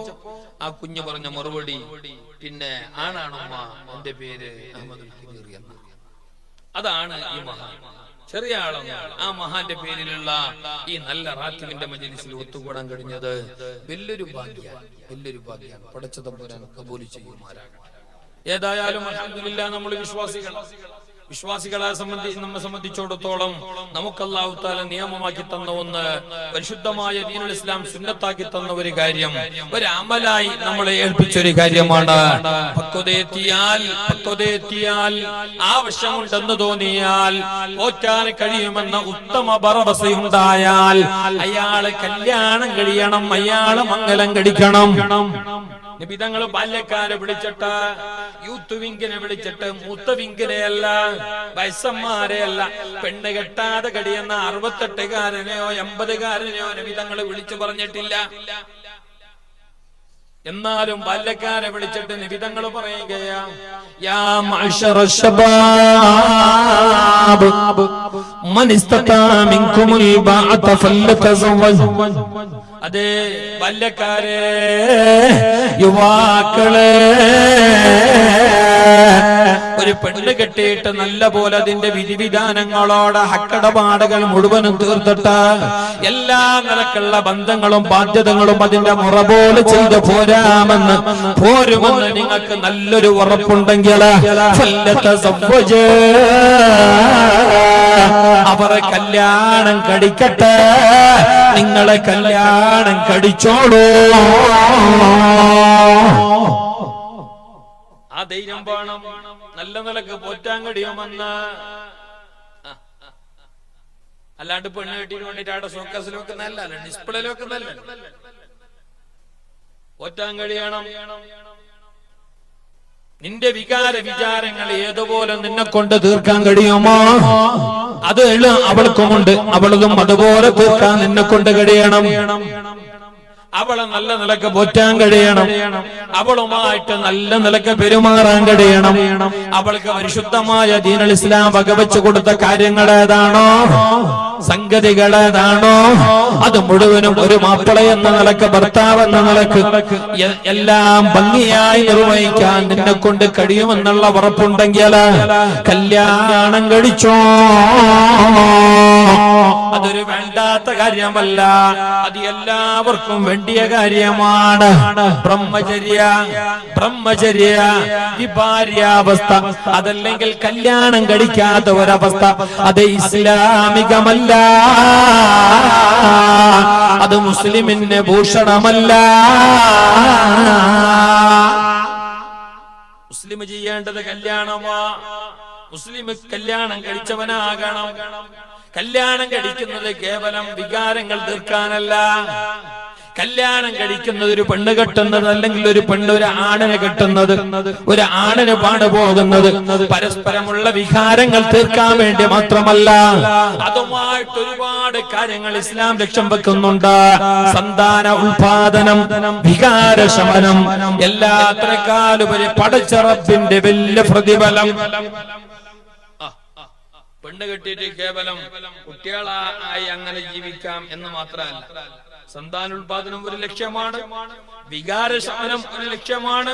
ആ കുഞ്ഞ് പറഞ്ഞ മറുപടി, പിന്നെ ആണാണോ ഉമ്മ, എന്റെ പേര് അഹ്മദുൽ കബീർ എന്ന്. അതാണ് ഈ മഹാൻ. ചെറിയ ആളൊന്നാണ്. ആ മഹാന്റെ പേരിലുള്ള ഈ നല്ല റാത്തിബിന്റെ മജ്‌ലിസിൽ ഒത്തുകൂടാൻ കഴിഞ്ഞത് വലിയൊരു ഭാഗ്യമാണ്, വലിയൊരു ഭാഗ്യമാണ്. പടച്ച തമ്പുരാൻ കബൂൽ ചെയ്യുമാറാകട്ടെ. ഏതായാലും അൽഹംദുലില്ലാഹ് നമ്മൾ വിശ്വാസികളെ നമ്മെ സംബന്ധിച്ചിടത്തോളം നമുക്ക് അല്ലാഹു തആല നിയമമാക്കി തന്ന ഒന്ന്, പരിശുദ്ധമായ ദീനുൽ ഇസ്ലാം സുന്നത്താക്കി തന്ന ഒരു കാര്യം, ഒരു അമലായി നമ്മളെ ഏൽപ്പിച്ചൊരു കാര്യമാണ്. പക്വതയെത്തിയാൽ ആവശ്യമുണ്ടെന്ന് തോന്നിയാൽ പോറ്റാൻ കഴിയുമെന്ന ഉത്തമ ഭറവസയുണ്ടായാൽ അയാള് കല്യാണം കഴിയണം, അയാള് മംഗലം കഴിക്കണം. നിബിതങ്ങൾ ബാല്യക്കാരെ വിളിച്ചിട്ട്, യൂത്ത് വിങ്കിനെ വിളിച്ചിട്ട്, മൂത്ത വിങ്കിനെയല്ല, വയസ്സന്മാരെയല്ല, പെണ്ണ് കെട്ടാതെ കഴിയുന്ന 68കാരനെയോ 80കാരനെയോ നിബിതങ്ങൾ വിളിച്ചു പറഞ്ഞിട്ടില്ല. എന്നാലും ബാല്യക്കാരെ വിളിച്ചിട്ട് നിബിതങ്ങൾ പറയുകയാ, യാ മഅ്ശറ ശബാബ് മൻ ഇസ്തതാ മിൻകുമുൽ ബഅത ഫലതസവ്വജ്. അതേ ബാല്യക്കാരെ, യുവാക്കളെ, ഒരു പെണ്ണ് കെട്ടിയിട്ട് നല്ല പോലെ അതിന്റെ വിധിവിധാനങ്ങളോടെ ഹക്കടപാടുകൾ മുഴുവനും തീർത്തിട്ട് എല്ലാ നിലക്കുള്ള ബന്ധങ്ങളും ബാധ്യതകളും അതിന്റെ മുറ പോലെ ചെയ്ത് പോരുമെന്ന് നിങ്ങൾക്ക് നല്ലൊരു ഉറപ്പുണ്ടെങ്കിൽ അവരെ കല്യാണം കഴിക്കട്ടെ, നിങ്ങളെ കല്യാണം കഴിച്ചോളൂ. ആ ധൈര്യം വേണം. നല്ല നിലക്ക് പോറ്റാൻ കഴിയുമെന്ന്. അല്ലാണ്ട് പെണ്ണ് കെട്ടിന് വേണ്ടിട്ട് അവിടെ ഷോക്കേസിലൊക്കെ നല്ല, ഡിസ്പ്ലേയിലൊക്കെ നല്ല പോറ്റാൻ കഴിയണം. നിന്റെ വിചാരങ്ങൾ ഏതുപോലെ നിന്നെ കൊണ്ട് തീർക്കാൻ കഴിയുമോ അത് അവൾക്കുമുണ്ട്, അവളതും അതുപോലെ തീർക്കാൻ നിന്നെ കൊണ്ട് കഴിയണം. അവളെ നല്ല നിലക്ക് പോറ്റാൻ കഴിയണം, അവളുമായിട്ട് നല്ല നിലക്ക് പെരുമാറാൻ കഴിയണം. അവൾക്ക് പരിശുദ്ധമായ ദീനുൽ ഇസ്ലാം വകവെച്ചു കൊടുത്ത കാര്യങ്ങൾ ഏതാണോ, സംഗതികൾ ഏതാണോ, അത് മുഴുവനും ഒരു മാപ്പിള എന്ന നിലക്ക്, ഭർത്താവ് എന്ന നിലക്ക് എല്ലാം ഭംഗിയായി നിർവഹിക്കാൻ നിന്നെ കൊണ്ട് കഴിയുമെന്നുള്ള ഉറപ്പുണ്ടെങ്കിൽ കല്യാണം കഴിച്ചോ. അതൊരു വേണ്ടാത്ത കാര്യമല്ല, അത് എല്ലാവർക്കും വേണ്ടിയ കാര്യമാണ്. ബ്രഹ്മചര്യ വിഭാര്യാവസ്ഥ, അതല്ലെങ്കിൽ കല്യാണം കഴിക്കാത്ത ഒരവസ്ഥ, അത് ഇസ്ലാമികമല്ല, അത് മുസ്ലിമിന് ഭൂഷണമല്ല. മുസ്ലിം ചെയ്യേണ്ടത് കല്യാണമാ. മുസ്ലിം കല്യാണം കഴിച്ചവനാകണം. കല്യാണം കഴിക്കുന്നത് കേവലം വികാരങ്ങൾ തീർക്കാനല്ല, കല്യാണം കഴിക്കുന്നത് ഒരു പെണ്ണ് കെട്ടുന്നത്, അല്ലെങ്കിൽ ഒരു പെണ്ണ് ഒരു ആണിനെ കെട്ടുന്നത്, ഒരു ആണിന് പാടുപോകുന്നത് പരസ്പരമുള്ള വികാരങ്ങൾ തീർക്കാൻ വേണ്ടി മാത്രമല്ല, അതുമായിട്ട് ഒരുപാട് കാര്യങ്ങൾ ഇസ്ലാം ലക്ഷ്യം വെക്കുന്നുണ്ട്. സന്താന ഉൽപാദനം, വികാരശമനം, എല്ലാത്തിനേക്കാളുപരി പടച്ച റബ്ബിന്റെ വലിയ പ്രതിഫലം. പെണ്ണ് കെട്ടിയിട്ട് കേവലം കുട്ടികളായി അങ്ങനെ ജീവിക്കാം എന്ന് മാത്രമല്ല, സന്താനോൽപാദനം ഒരു ലക്ഷ്യമാണ്, വികാരശമനം ഒരു ലക്ഷ്യമാണ്.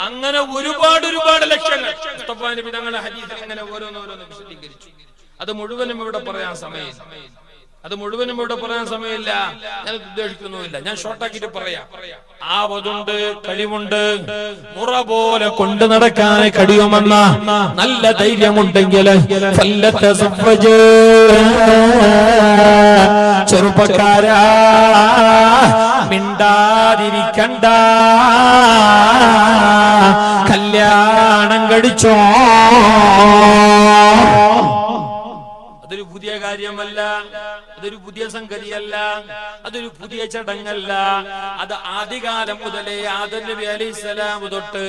അങ്ങനെ ഒരുപാട് ലക്ഷ്യങ്ങൾ മുസ്തഫാ നബി തങ്ങളുടെ ഹദീസിൽ ഇങ്ങനെ ഓരോന്നോരോന്ന് വിശദീകരിച്ചു. അത് മുഴുവനും ഇവിടെ പറയാൻ സമയമില്ല, ഞാൻ ഉദ്ദേശിക്കുന്നുമില്ല. ഞാൻ ഷോർട്ടാക്കിട്ട് പറയാം. ആവതുണ്ട്, കഴിവുണ്ട്, മുറ പോലെ കൊണ്ടു നടക്കാൻ കഴിയുമെന്ന നല്ല ധൈര്യമുണ്ടെങ്കിൽ ചെറുപ്പക്കാരാ മിണ്ടാതിരിക്കണ്ട, കല്യാണം കഴിച്ചോ. അതൊരു പുതിയ കാര്യമല്ല, അതൊരു പുതിയ സംഗതിയല്ല, അതൊരു പുതിയ ചടങ്ങല്ല. അത് ആദികാലം മുതലേ ആദം നബി അലൈഹിസ്സലാം തൊട്ട്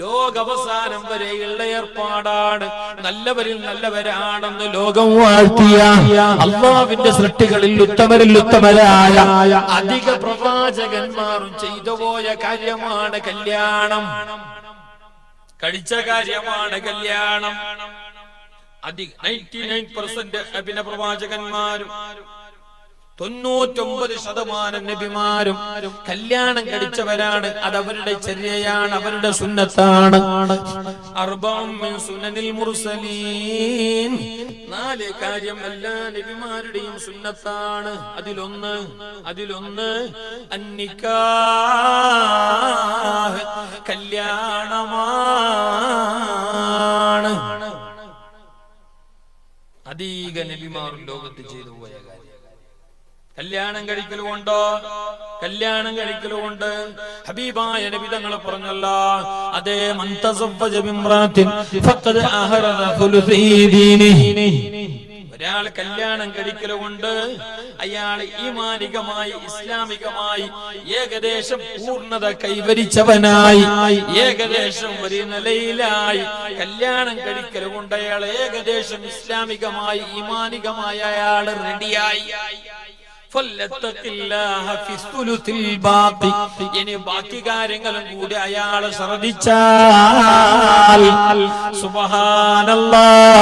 ലോകാവസാനം വരെയുള്ള ഏർപ്പാടാണ്. നല്ലവരിൽ നല്ലവരാണെന്ന് ലോകം വാഴ്ത്തിയ അല്ലാഹുവിന്റെ സൃഷ്ടികളിൽ ഉത്തമരായ അധിക പ്രവാചകന്മാരും ചെയ്തു പോയ കാര്യമാണ് കല്യാണം, കഴിച്ച കാര്യമാണ് കല്യാണം. 99% പിന്നെ പ്രവാചകന്മാരും 99% നബിമാരും കല്യാണം കഴിച്ചവരാണ്. അത് അവരുടെ ചര്യയാണ്, അവരുടെ സുന്നത്താണ്. അർബഉം മിൻ സുനനിൽ മുർസലീൻ, 4 കാര്യം എല്ലാ നബിമാരുടെയും സുന്നത്താണ്. അതിലൊന്ന് അന്നിക്കാഹ്, കല്യാണമാണ്. അധിക നബിമാരും ലോകത്ത് ചെയ്തു പോയ കാര്യം കല്യാണം കഴിക്കലുമുണ്ട്. ഹബീബായ നബി തങ്ങൾ പറഞ്ഞല്ലോ, അതേ മൻ തസവ്വജ ബിംറാത്തിൻ ഫഖദ് അഹറദ ഖുലുസി ദീനിഹി. ഒരാൾ കല്യാണം കഴിക്കലുമുണ്ട്, അയാൾ ഈമാനികമായി ഇസ്ലാമികമായി ഏകദേശം പൂർണ്ണത കൈവരിച്ചവനായി, ഏകദേശം ഒരു നിലയിലായി. കല്യാണം കഴിക്കലുകൊണ്ട് അയാൾ ഏകദേശം ഇസ്ലാമികമായി ഈമാനികമായി അയാൾ റെഡിയായി. ഇനി ബാക്കി കാര്യങ്ങളും കൂടി അയാൾ ശ്രദ്ധിച്ചാൽ സുബ്ഹാനല്ലാഹ്,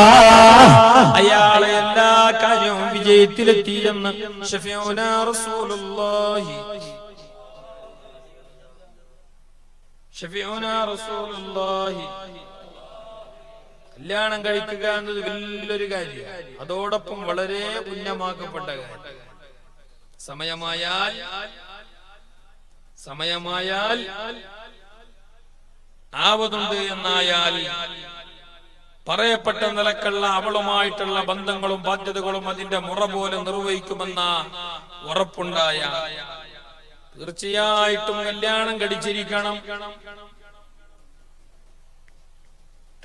അയാളെ എല്ലാ കാര്യവും വിജയത്തിലെത്തിയെന്ന് ശഫീഉനാ റസൂലുള്ളാഹി കല്യാണം കഴിക്കുക എന്നത് വലിയൊരു കാര്യമാണ്. അതോടൊപ്പം വളരെ പുണ്യമാക്കപ്പെട്ട കാര്യം. സമയമായാൽ ആവതുണ്ട് എന്നായാൽ പറയപ്പെട്ട നിലക്കുള്ള അവളുമായിട്ടുള്ള ബന്ധങ്ങളും ബാധ്യതകളും അതിന്റെ മുറ പോലെ നിർവഹിക്കുമെന്ന ഉറപ്പുണ്ടായ തീർച്ചയായിട്ടും കല്യാണം കഴിച്ചിരിക്കണം.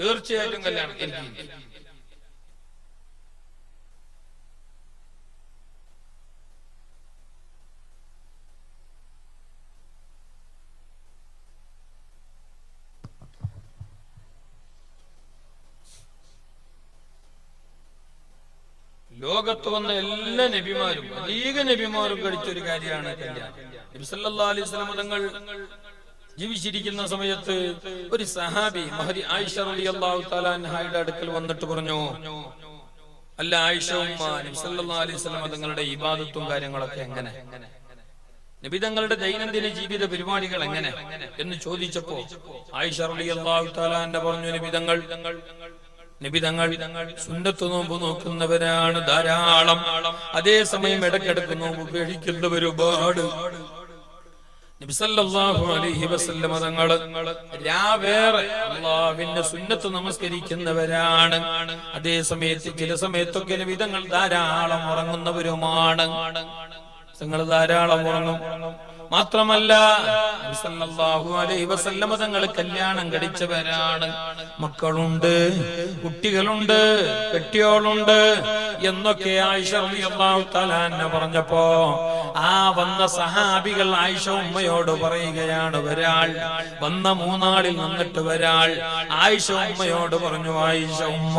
തീർച്ചയായിട്ടും കല്യാണം ലോകത്ത് വന്ന എല്ലാ നബിമാരും അധിക നബിമാരും കഴിച്ചൊരു കാര്യമാണ് കല്യാണം. നബി സല്ലല്ലാഹു അലൈഹി വസല്ലം തങ്ങൾ ജീവിച്ചിരിക്കുന്ന സമയത്ത് ഒരു സഹാബി മഹദി ആയിഷ റളിയല്ലാഹു തആല അൻഹയുടെ അടുക്കൽ വന്നിട്ട് പറഞ്ഞു, അല്ല ആയിഷ ഉമ്മ, നബി സല്ലല്ലാഹു അലൈഹി വസല്ലം തങ്ങളുടെ ഇബാദത്തും കാര്യങ്ങളൊക്കെ എങ്ങനെ, നബി തങ്ങളുടെ ദൈനംദിന ജീവിത പരിപാടികൾ എങ്ങനെ എന്ന് ചോദിച്ചപ്പോ ആയിഷ റളിയല്ലാഹു തആല അൻഹ പറഞ്ഞു, നബി തങ്ങൾ സുന്നത്ത് നോമ്പ് നോക്കുന്നവരാണ് ധാരാളം, അതേസമയം ഇടക്കിടക്ക് നോമ്പ് ഉപേക്ഷിക്കുന്നവർ ഒരുപാട്. നബി സല്ലല്ലാഹു അലൈഹി വസല്ലം തങ്ങൾ രാവേറെ അല്ലാഹുവിന്റെ സുന്നത്ത് നമസ്കരിക്കുന്നവരാണ്. അതേസമയത്ത് ചില സമയത്തൊക്കെ നബി തങ്ങൾ ധാരാളം ഉറങ്ങുന്നവരുമാണ്. തങ്ങൾ ധാരാളം ഉറങ്ങും. മാത്രമല്ല നബി സല്ലല്ലാഹു അലൈഹി വസല്ലം തങ്ങൾ കല്യാണം കഴിച്ചവരാണ്. മക്കളുണ്ട്, കുട്ടികളുണ്ട്, കെട്ടിയോളുണ്ട് എന്നൊക്കെ ആയിഷ റളിയല്ലാഹു തആല അൻഹ പറഞ്ഞപ്പോ ആ വന്ന സഹാബികൾ ആയിഷ ഉമ്മയോട് പറയുകയാണ്, ഒരാൾ വന്ന മൂന്നാളിൽ നിന്നിട്ട് ഒരാൾ ആയിഷ ഉമ്മയോട് പറഞ്ഞു, ആയിഷ ഉമ്മ,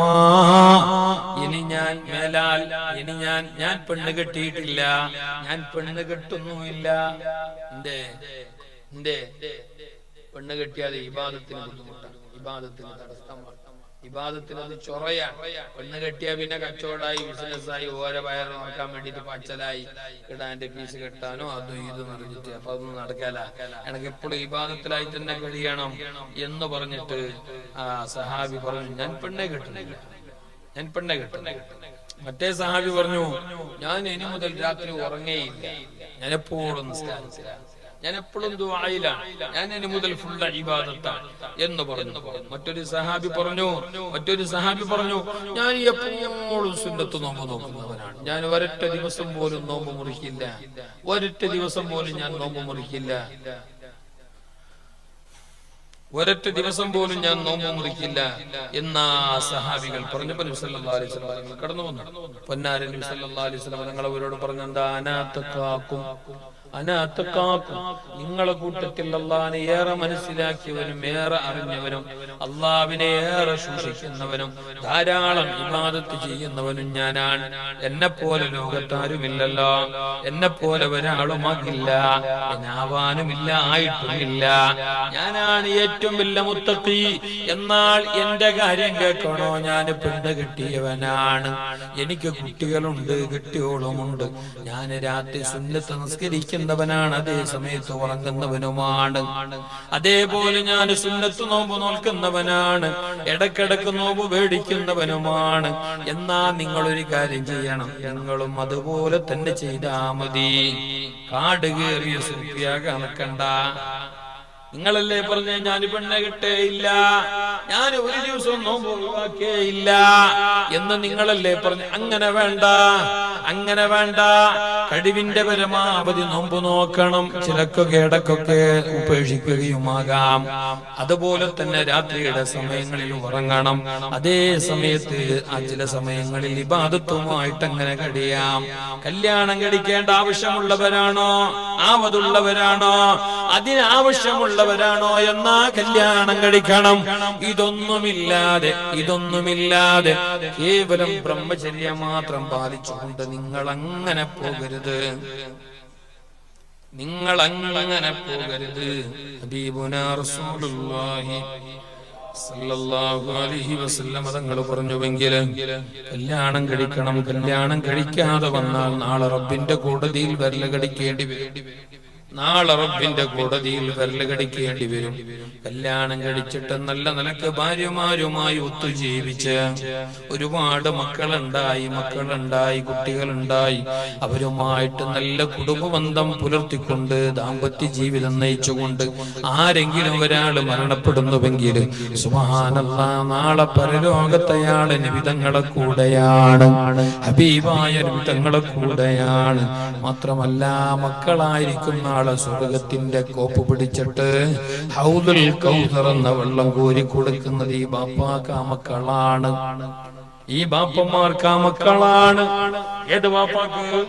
ഇനി ഞാൻ മേലാൽ ഞാൻ പെണ്ണ് കെട്ടിയിട്ടില്ല, ഞാൻ പെണ്ണ് കെട്ടുന്നുമില്ല. എന്തേ പെണ്ണ് കെട്ടിയാതെ ഇബാദത്തിന് ബുദ്ധിമുട്ടാണ്, ഇബാദത്തിന് തടസ്സമാണ്, ഇബാദത്തിന് അത് ചൊറയാണ്. പെണ്ണ് കെട്ടിയാ പിന്നെ കച്ചവടമായി, ബിസിനസ്സായി, ഓരോ വയറ് നോക്കാൻ വേണ്ടിട്ട് പച്ചലായി, ഇടാന്റെ പീസ് കെട്ടാനോ അതും ഇത് പറഞ്ഞിട്ട് അപ്പൊ അതൊന്നും നടക്കാല. എനിക്ക് എപ്പോഴും ഇബാദത്തിലായി തന്നെ കഴിയണം എന്ന് പറഞ്ഞിട്ട് ആ സഹാബി പറഞ്ഞു, ഞാൻ പെണ്ണെ കെട്ടുന്നില്ല, ഞാൻ പെണ്ണെ കെട്ടുന്നില്ല. മറ്റേ സഹാബി പറഞ്ഞു, ഞാൻ ഇനി മുതൽ രാത്രി ഉറങ്ങേയില്ല, ഞാൻ എപ്പോഴും നിസ്കാരത്തിലാണ്, ഞാൻ എപ്പോഴും ദുആയിലാണ്, ഞാൻ ഇനി മുതൽ ഫുൾ ഇബാദത്താണ് എന്ന് പറഞ്ഞു. മറ്റൊരു സഹാബി പറഞ്ഞു, ഞാൻ എപ്പോഴും സുന്നത്ത് നോമ്പ് നോക്കുന്നവനാണ്, ഞാൻ ഒരൊറ്റ ദിവസം പോലും നോമ്പ് മുറിക്കില്ല, ഒരൊറ്റ ദിവസം പോലും ഞാൻ നോമ്പ് മുറിക്കില്ല, ഒരൊറ്റ ദിവസം പോലും ഞാൻ നോമ്പ് മുറിക്കില്ല എന്നാ സഹാബികൾ പറഞ്ഞപ്പോൾ നബി സല്ലല്ലാഹു അലൈഹി വസല്ലം കടന്നു വന്നു. പൊന്നാര നബി സല്ലല്ലാഹു അലൈഹി വസല്ലം തങ്ങൾ അവരോട് പറഞ്ഞു, എന്താ അനാത്തക്കാക്കും, നിങ്ങളെ കൂട്ടത്തിൽ അള്ളാഹിനെ ഏറെ മനസ്സിലാക്കിയവനും ഏറെ അറിഞ്ഞവനും അള്ളാഹുവിനെ ഏറെ സൂക്ഷിക്കുന്നവനും ധാരാളം ഇബാദത്ത് ചെയ്യുന്നവനും ഞാനാണ്. എന്നെ പോലെ ലോകത്താരുമില്ലല്ലോ, എന്നെ പോലെ ഒരാളുമാകില്ല, ആവാനുമില്ല, ആയിട്ടുമില്ല. ഞാനാണ് ഏറ്റവും വലിയ മുത്തഖി. എന്നാൽ എന്റെ കാര്യം കേൾക്കണോ, ഞാൻ പെണ്ണ് കെട്ടിയവനാണ്, എനിക്ക് കുട്ടികളുണ്ട്, കെട്ടിയോളുമുണ്ട്, ഞാൻ രാത്രി സുന്നത്ത് നിസ്കരിക്കുന്നവനാണ്, അതേ സമയത്ത് ഉറങ്ങുന്നവനുമാണ്. അതേപോലെ ഞാൻ സുന്നത്ത് നോമ്പ് നോക്കുന്നവനാണ്, ഇടക്കിടക്ക് നോമ്പ് മേടിക്കുന്നവനുമാണ്. എന്നാ നിങ്ങളൊരു കാര്യം ചെയ്യണം, നിങ്ങളും അതുപോലെ തന്നെ ചെയ്താ മതി. കാട് കയറിയ സുഫിയ കണക്കണ്ട. നിങ്ങളല്ലേ പറഞ്ഞ ഞാൻ പെണ്ണെ കിട്ടേയില്ല, ഞാൻ ഒരു ദിവസവും നോമ്പ് ഒഴിവാക്കേയില്ല എന്ന് നിങ്ങളല്ലേ പറഞ്ഞു. അങ്ങനെ വേണ്ട, കഴിവിന്റെ പരമാവധി നോമ്പ് നോക്കണം. ചിലക്കൊക്കെ ഇടക്കൊക്കെ ഉപേക്ഷിക്കുകയുമാകാം. അതുപോലെ തന്നെ രാത്രിയുടെ സമയങ്ങളിൽ ഉറങ്ങണം. അതേ സമയത്ത് ചില സമയങ്ങളിൽ ഇബാദത്തുമായിട്ട് അങ്ങനെ കഴിയാം. കല്യാണം കഴിക്കേണ്ട ആവശ്യമുള്ളവരാണോ, ആവതുള്ളവരാണോ, അതിനാവശ്യമുള്ളവരാണോ എന്നാ കല്യാണം കഴിക്കണം. ഇതൊന്നുമില്ലാതെ കേവലം ബ്രഹ്മചര്യം മാത്രം പാലിച്ചുകൊണ്ട് നിങ്ങൾ അങ്ങനെ പോകരുത്. ഹബീബുനാ റസൂലുള്ളാഹി സല്ലല്ലാഹു അലൈഹി വസല്ലം തങ്ങൾ പറഞ്ഞുവെങ്കിൽ കല്യാണം കഴിക്കണം. കല്യാണം കഴിക്കാതെ വന്നാൽ നാളെ റബ്ബിന്റെ കോടതിയിൽ വിരല് കടിക്കേണ്ടി വരും. കല്യാണം കഴിച്ചിട്ട് നല്ല നിലക്ക് ഭാര്യമാരുമായി ഒത്തുജീവിച്ച് ഒരുപാട് മക്കളുണ്ടായി, കുട്ടികളുണ്ടായി, അവരുമായിട്ട് നല്ല കുടുംബബന്ധം പുലർത്തിക്കൊണ്ട് ദാമ്പത്യ ജീവിതം നയിച്ചുകൊണ്ട് ആരെങ്കിലും ഒരാൾ മരണപ്പെടുന്നുവെങ്കിൽ സുബ്ഹാനല്ലാഹ്, നാളെ പരലോകത്തയാള് നബിതങ്ങളെ കൂടെയാണ്, ഹബീബായ നബിതങ്ങളെ കൂടെയാണ്. മാത്രമല്ല മക്കളായിരിക്കും നാളെ സ്വർഗത്തിന്റെ കോപ്പ് പിടിച്ചിട്ട് ഹൗദുൽ കൗസർ എന്ന വെള്ളം കോരി കൊടുക്കുന്നത് ഈ ബാപ്പാക്കാ മക്കളാണ്, ഈ ബാപ്പന്മാർക്കാ മക്കളാണ്. ഏത് ബാപ്പാക്ക്?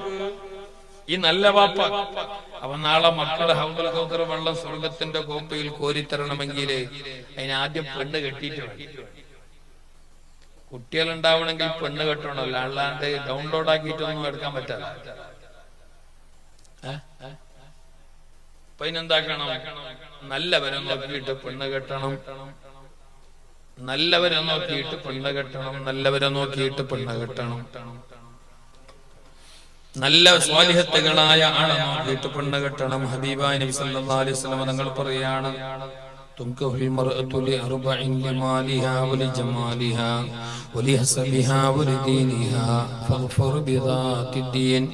ഈ നല്ല ബാപ്പ. അവൻ നാളെ മക്കളെ ഹൗദുൽ കൗസർ വെള്ളം സ്വർഗത്തിന്റെ കോപ്പയിൽ കോരിത്തരണമെങ്കിൽ അതിനാദ്യം പെണ്ണ് കെട്ടിയിട്ട് വേണം. കുട്ടികളുണ്ടാവണമെങ്കിൽ പെണ്ണ് കെട്ടണമല്ലോ, അല്ലാണ്ട് ഡൗൺലോഡ് ആക്കിയിട്ടൊന്നും എടുക്കാൻ പറ്റാതെ. അതിനെന്താക്കണം? നല്ലവരെ നോക്കിയിട്ട് പെണ്ണ് കെട്ടണം, നല്ലവരെ നോക്കിയിട്ട് പെണ്ണ് കെട്ടണം. നല്ല സ്വാലിഹത്തുകളായ ആളെ നോക്കിയിട്ട് പെണ്ണ് കെട്ടണം. ഹബീബായ നബി സല്ലല്ലാഹു അലൈഹി വസല്ലം തങ്ങൾ പറയാണ്, തുൻകഹുൽ മർഅതു ലിഅർബഇൻ ലിമാലിഹാ വലിജമാലിഹാ വലിഹസബിഹാ വലിദീനിഹാ ഫഗ്ഫർ ബിദാത്തിദ്ദീൻ.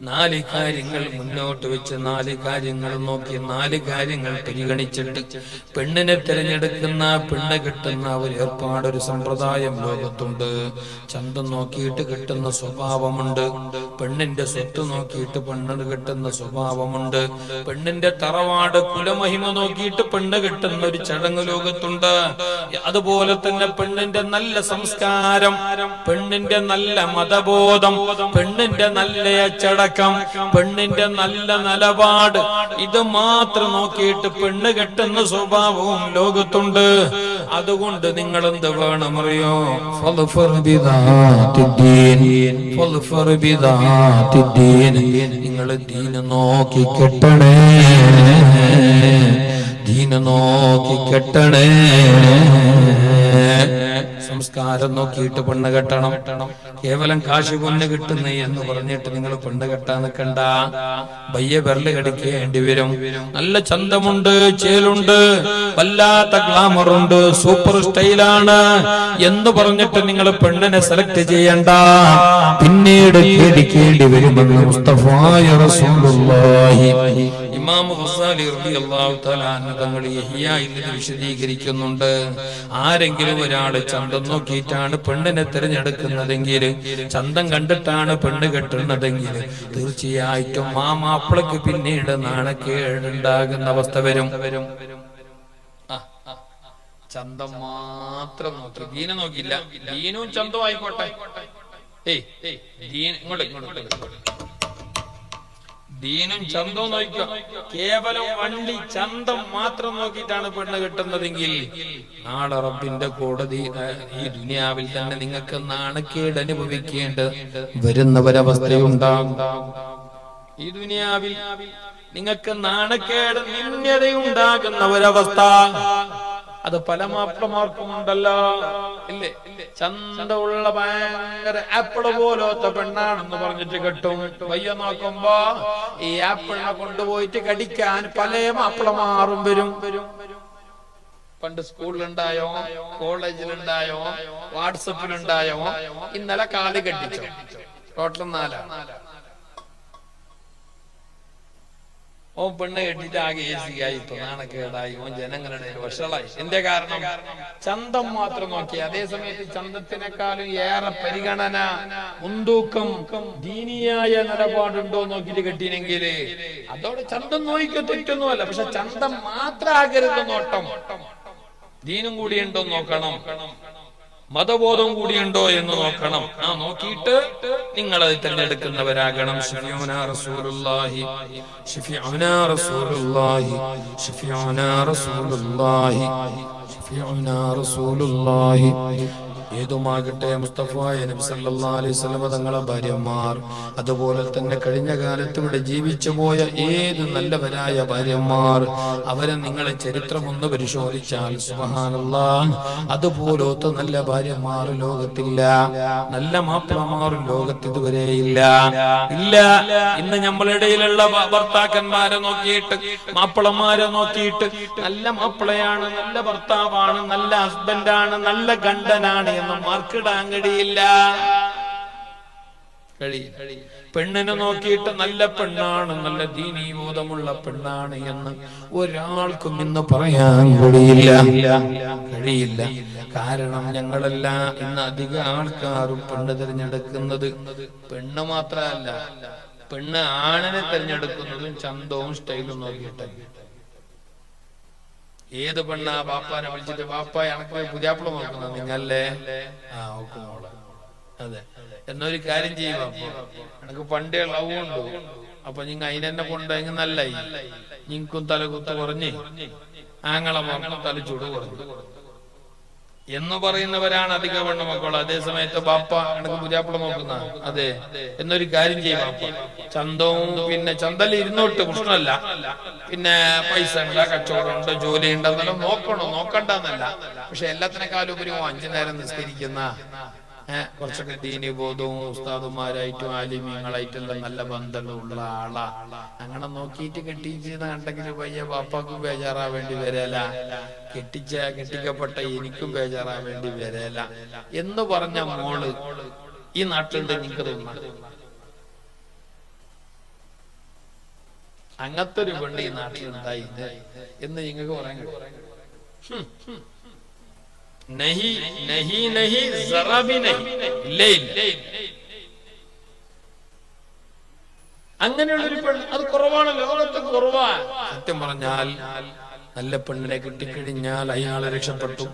4 കാര്യങ്ങൾ മുന്നോട്ട് വെച്ച് 4 കാര്യങ്ങൾ നോക്കി 4 കാര്യങ്ങൾ പരിഗണിച്ചിട്ട് പെണ്ണിനെ തിരഞ്ഞെടുക്കുന്ന, പെണ്ണ് കിട്ടുന്ന ഒരു ഏർപ്പാടൊരു സമ്പ്രദായം ലോകത്തുണ്ട്. ചന്തം നോക്കിയിട്ട് കിട്ടുന്ന സ്വഭാവമുണ്ട്, പെണ്ണിന്റെ സ്വത്ത് നോക്കിയിട്ട് പെണ്ണ് കിട്ടുന്ന സ്വഭാവമുണ്ട്, പെണ്ണിന്റെ തറവാട് കുലമഹിമ നോക്കിയിട്ട് പെണ്ണ് കിട്ടുന്ന ഒരു ചടങ്ങ് ലോകത്തുണ്ട്. അതുപോലെ തന്നെ പെണ്ണിന്റെ നല്ല സംസ്കാരം, പെണ്ണിന്റെ നല്ല മതബോധം, പെണ്ണിന്റെ നല്ല ചടങ്ങ്, അച്ചടക്കം, പെണ്ണിന്റെ നല്ല നിലപാട്, ഇത് മാത്രം നോക്കിയിട്ട് പെണ്ണ് കെട്ടുന്ന സ്വഭാവവും ലോകത്തുണ്ട്. അതുകൊണ്ട് നിങ്ങൾ എന്ത് വേണമറിയോ? നിങ്ങൾ ദീന് നോക്കി കെട്ടണേ, ദീന് നോക്കി കെട്ടണേ. സംസ്കാരം നോക്കിയിട്ട് പെണ്ണ് കെട്ടണം. കേവലം കാശ് പൊണ്ണ് കിട്ടുന്നേ എന്ന് പറഞ്ഞിട്ട് നിങ്ങൾ പെണ്ണ് കെട്ടാൻ നിൽക്കണ്ട. ബയ്യ വിരല് കടിക്കേണ്ടി വരും. നല്ല ചന്തമുണ്ട്, ചേലുണ്ട്, വല്ലാത്ത ഗ്ലാമറുണ്ട്, സൂപ്പർ സ്റ്റൈലാണ് എന്ന് പറഞ്ഞിട്ട് നിങ്ങൾ പെണ്ണിനെ സെലക്ട് ചെയ്യണ്ട. പിന്നീട് പേടിക്കേണ്ടി വരുമെന്ന് മുസ്തഫായ റസൂലുള്ളാഹി ഇമാം ഗസാലി റളിയല്ലാഹു തആല അൻഹു തങ്ങൾ ഇഹ്യായിൽ വിശദീകരിക്കുന്നുണ്ട്. ആരെങ്കിലും ഒരാള് ചന്തം നോക്കിയിട്ടാണ് പെണ്ണിനെ തിരഞ്ഞെടുക്കുന്നതെങ്കിൽ, ചന്തം കണ്ടിട്ടാണ് പെണ്ണ് കെട്ടുന്നതെങ്കിൽ, തീർച്ചയായിട്ടും ആ മാപ്പിളക്ക് പിന്നീട് നാണക്കേടുണ്ടാകുന്ന അവസ്ഥ വരും. ചന്തം മാത്രം നോക്കി, ദീന നോക്കില്ല. ദീനും ചന്തവും ആയിക്കോട്ടെ. ദീനും ചന്തവും നോക്കുക. കേവലം വണ്ടി ചന്തം മാത്രം നോക്കിയിട്ടാണ് പെണ്ണ് കിട്ടുന്നതെങ്കിൽ നാളെ റബ്ബിന്റെ കോടതി ഈ ദുനിയാവിൽ തന്നെ നിങ്ങൾക്ക് നാണക്കേട് അനുഭവിക്കേണ്ട വരുന്ന ഒരവസ്ഥയുണ്ടാകും. ഈ ദുനിയാവിൽ നിങ്ങൾക്ക് നാണക്കേട് നിന്യതയുണ്ടാകുന്ന ഒരവസ്ഥ അത് പല മാപ്പിളമാർക്കും ഉണ്ടല്ലോ, ഇല്ലേ? ചന്തമുള്ള ഭയങ്കര ആപ്പിള് പോലത്തെ പെണ്ണാണെന്ന് പറഞ്ഞിട്ട് കെട്ടും. വയ്യ നോക്കുമ്പോ ഈ ആപ്പിളിനെ കൊണ്ടുപോയിട്ട് കടിക്കാൻ പല മാപ്പിളമാറും വരും. പണ്ട് സ്കൂളിലുണ്ടായോ, കോളേജിലുണ്ടായോ, വാട്സപ്പിലുണ്ടായോ, ഇന്നലെ കാല് കെട്ടിച്ചോ, ടോട്ടൽ 4. ഓൻ പെണ്ണ് കെട്ടിട്ട് ആകെ ഏസിയായി, നാണക്കേടായി, ഓൻ ജനങ്ങളുടെ വഷളായി. എന്റെ കാരണം ചന്തം മാത്രം നോക്കി. അതേ സമയത്ത് ചന്തത്തിനേക്കാളും ഏറെ പരിഗണന, മുൻതൂക്കം ദീനിയായ നിലപാടുണ്ടോ നോക്കിട്ട് കെട്ടിനെങ്കിൽ അതോടെ ചന്തം നോക്കിക്കോ, തെറ്റൊന്നുമല്ല. പക്ഷെ ചന്തം മാത്രം ആകരുത് നോട്ടം. ദീനും കൂടി ഉണ്ടോ നോക്കണം, മതബോധം കൂടിയുണ്ടോ എന്ന് നോക്കണം. നോക്കിയിട്ട് നിങ്ങൾ അത് തിരഞ്ഞെടുക്കുന്നവരാകണം. ശഫീഉനാ റസൂലുള്ളാഹി, ശഫീഉനാ റസൂലുള്ളാഹി, ശഫീഉനാ റസൂലുള്ളാഹി, ശഫീഉനാ റസൂലുള്ളാഹി. ഏതുമാകട്ടെ മുസ്തഫായ നബി സല്ലല്ലാഹു അലൈഹി വസല്ലം തങ്ങളെ ഭാര്യമാർ, അതുപോലെ തന്നെ കഴിഞ്ഞ കാലത്ത് ഇവിടെ ജീവിച്ചു പോയ ഏത് നല്ലവരായ ഭാര്യമാർ, അവരെ നിങ്ങളെ ചരിത്രം ഒന്ന് പരിശോധിച്ചാൽ സുബ്ഹാനല്ലാഹ്, അതുപോലത്തെ നല്ല ഭാര്യമാർ ലോകത്തില്ല, നല്ല മാപ്പിളമാർ ലോകത്ത് ഇതുവരെ ഇല്ല. ഇന്ന് നമ്മളിടയിലുള്ള ഭർത്താക്കന്മാരെ നോക്കിയിട്ട്, മാപ്പിളമാരെ നോക്കിയിട്ട് നല്ല മാപ്പിളയാണ്, നല്ല ഭർത്താവാണ്, നല്ല ഹസ്ബൻഡാണ്, നല്ല ഗണ്ടനാണ് എന്ന് മാർക്കിടാൻ കഴിയില്ല. പെണ്ണിനെ നോക്കിയിട്ട് നല്ല പെണ്ണാണ്, നല്ല ദീനീബോധമുള്ള പെണ്ണാണ് എന്ന് ഒരാൾക്കും ഇന്ന് പറയാൻ കഴിയില്ല. കാരണം ഞങ്ങളെല്ലാം ഇന്ന് അധിക ആൾക്കാരും പെണ്ണ് തിരഞ്ഞെടുക്കുന്നത് പെണ്ണ് മാത്രമല്ല, പെണ്ണ് ആണിനെ തിരഞ്ഞെടുക്കുന്നതും ചന്തവും സ്റ്റൈലും നോക്കിയിട്ട്. ഏത് പെണ്ണാ ബാപ്പാനെ വിളിച്ചിട്ട് ബാപ്പ എനക്ക് പുതിയാപ്പിള നോക്കുന്ന നിങ്ങളല്ലേ? നോക്കുന്നോളെ. അതെ, എന്നൊരു കാര്യം ചെയ്യുക, എനക്ക് പണ്ടേ ലവ് ഉണ്ട്, അപ്പൊ നിങ്ങ അതിനെന്നെ കൊണ്ടെങ്കിൽ നല്ലായി, നിങ്ങൾക്കും തലകുത്ത് കുറഞ്ഞ് ആങ്ങളെ മക്കളും തലച്ചൂട് കുറഞ്ഞു എന്ന് പറയുന്നവരാണ് അധിക പെണ്ണ മക്കൾ. അതേ സമയത്ത് ബാപ്പ എനക്ക് പുതിയാപ്പിള നോക്കുന്ന, അതെ, എന്നൊരു കാര്യം ചെയ്യും ബാപ്പ. ചന്തവും പിന്നെ ചന്തയിൽ ഇരുന്നോട്ട് പ്രശ്നമല്ല, പിന്നെ പൈസ ഉണ്ട്, കച്ചവടം ഉണ്ട്, ജോലി ഉണ്ടെന്നെല്ലാം നോക്കണോ, നോക്കണ്ടെന്നല്ല. പക്ഷെ എല്ലാത്തിനേക്കാളും ഉപരി 5 നേരം നിസ്കരിക്കുന്ന, കുറച്ചൊക്കെ ദീനി ബോധവും ഉസ്താദുമാരായിട്ടും ആലിമീങ്ങളായിട്ടും നല്ല ബന്ധമുള്ള ആളാ, അങ്ങനെ നോക്കിയിട്ട് കെട്ടിച്ചെന്ന് കണ്ടെങ്കിൽ പയ്യ ബാപ്പാക്കും ബേജാറാവേണ്ടി വരല, കെട്ടിക്കപ്പെട്ട എനിക്കും ബേജാറാവേണ്ടി വരല എന്ന് പറഞ്ഞ മോള് ഈ നാട്ടിലുണ്ട്. നിങ്ങൾക്ക് തോന്നുന്നു അങ്ങനത്തെ ഒരു പെണ്ണ് ഈ നാട്ടിലുണ്ടായി എന്ന് നിങ്ങൾക്ക് പറയാൻ കഴിയും? नहीं नहीं नहीं, जरा भी नहीं. അങ്ങനെയുള്ളൊരു പെണ്ണ് അത് കുറവാണ്, ലോകത്ത് കുറവാണ്. സത്യം പറഞ്ഞാൽ നല്ല പെണ്ണിനെ കിട്ടിക്കഴിഞ്ഞാൽ അയാളെ രക്ഷപ്പെട്ടു.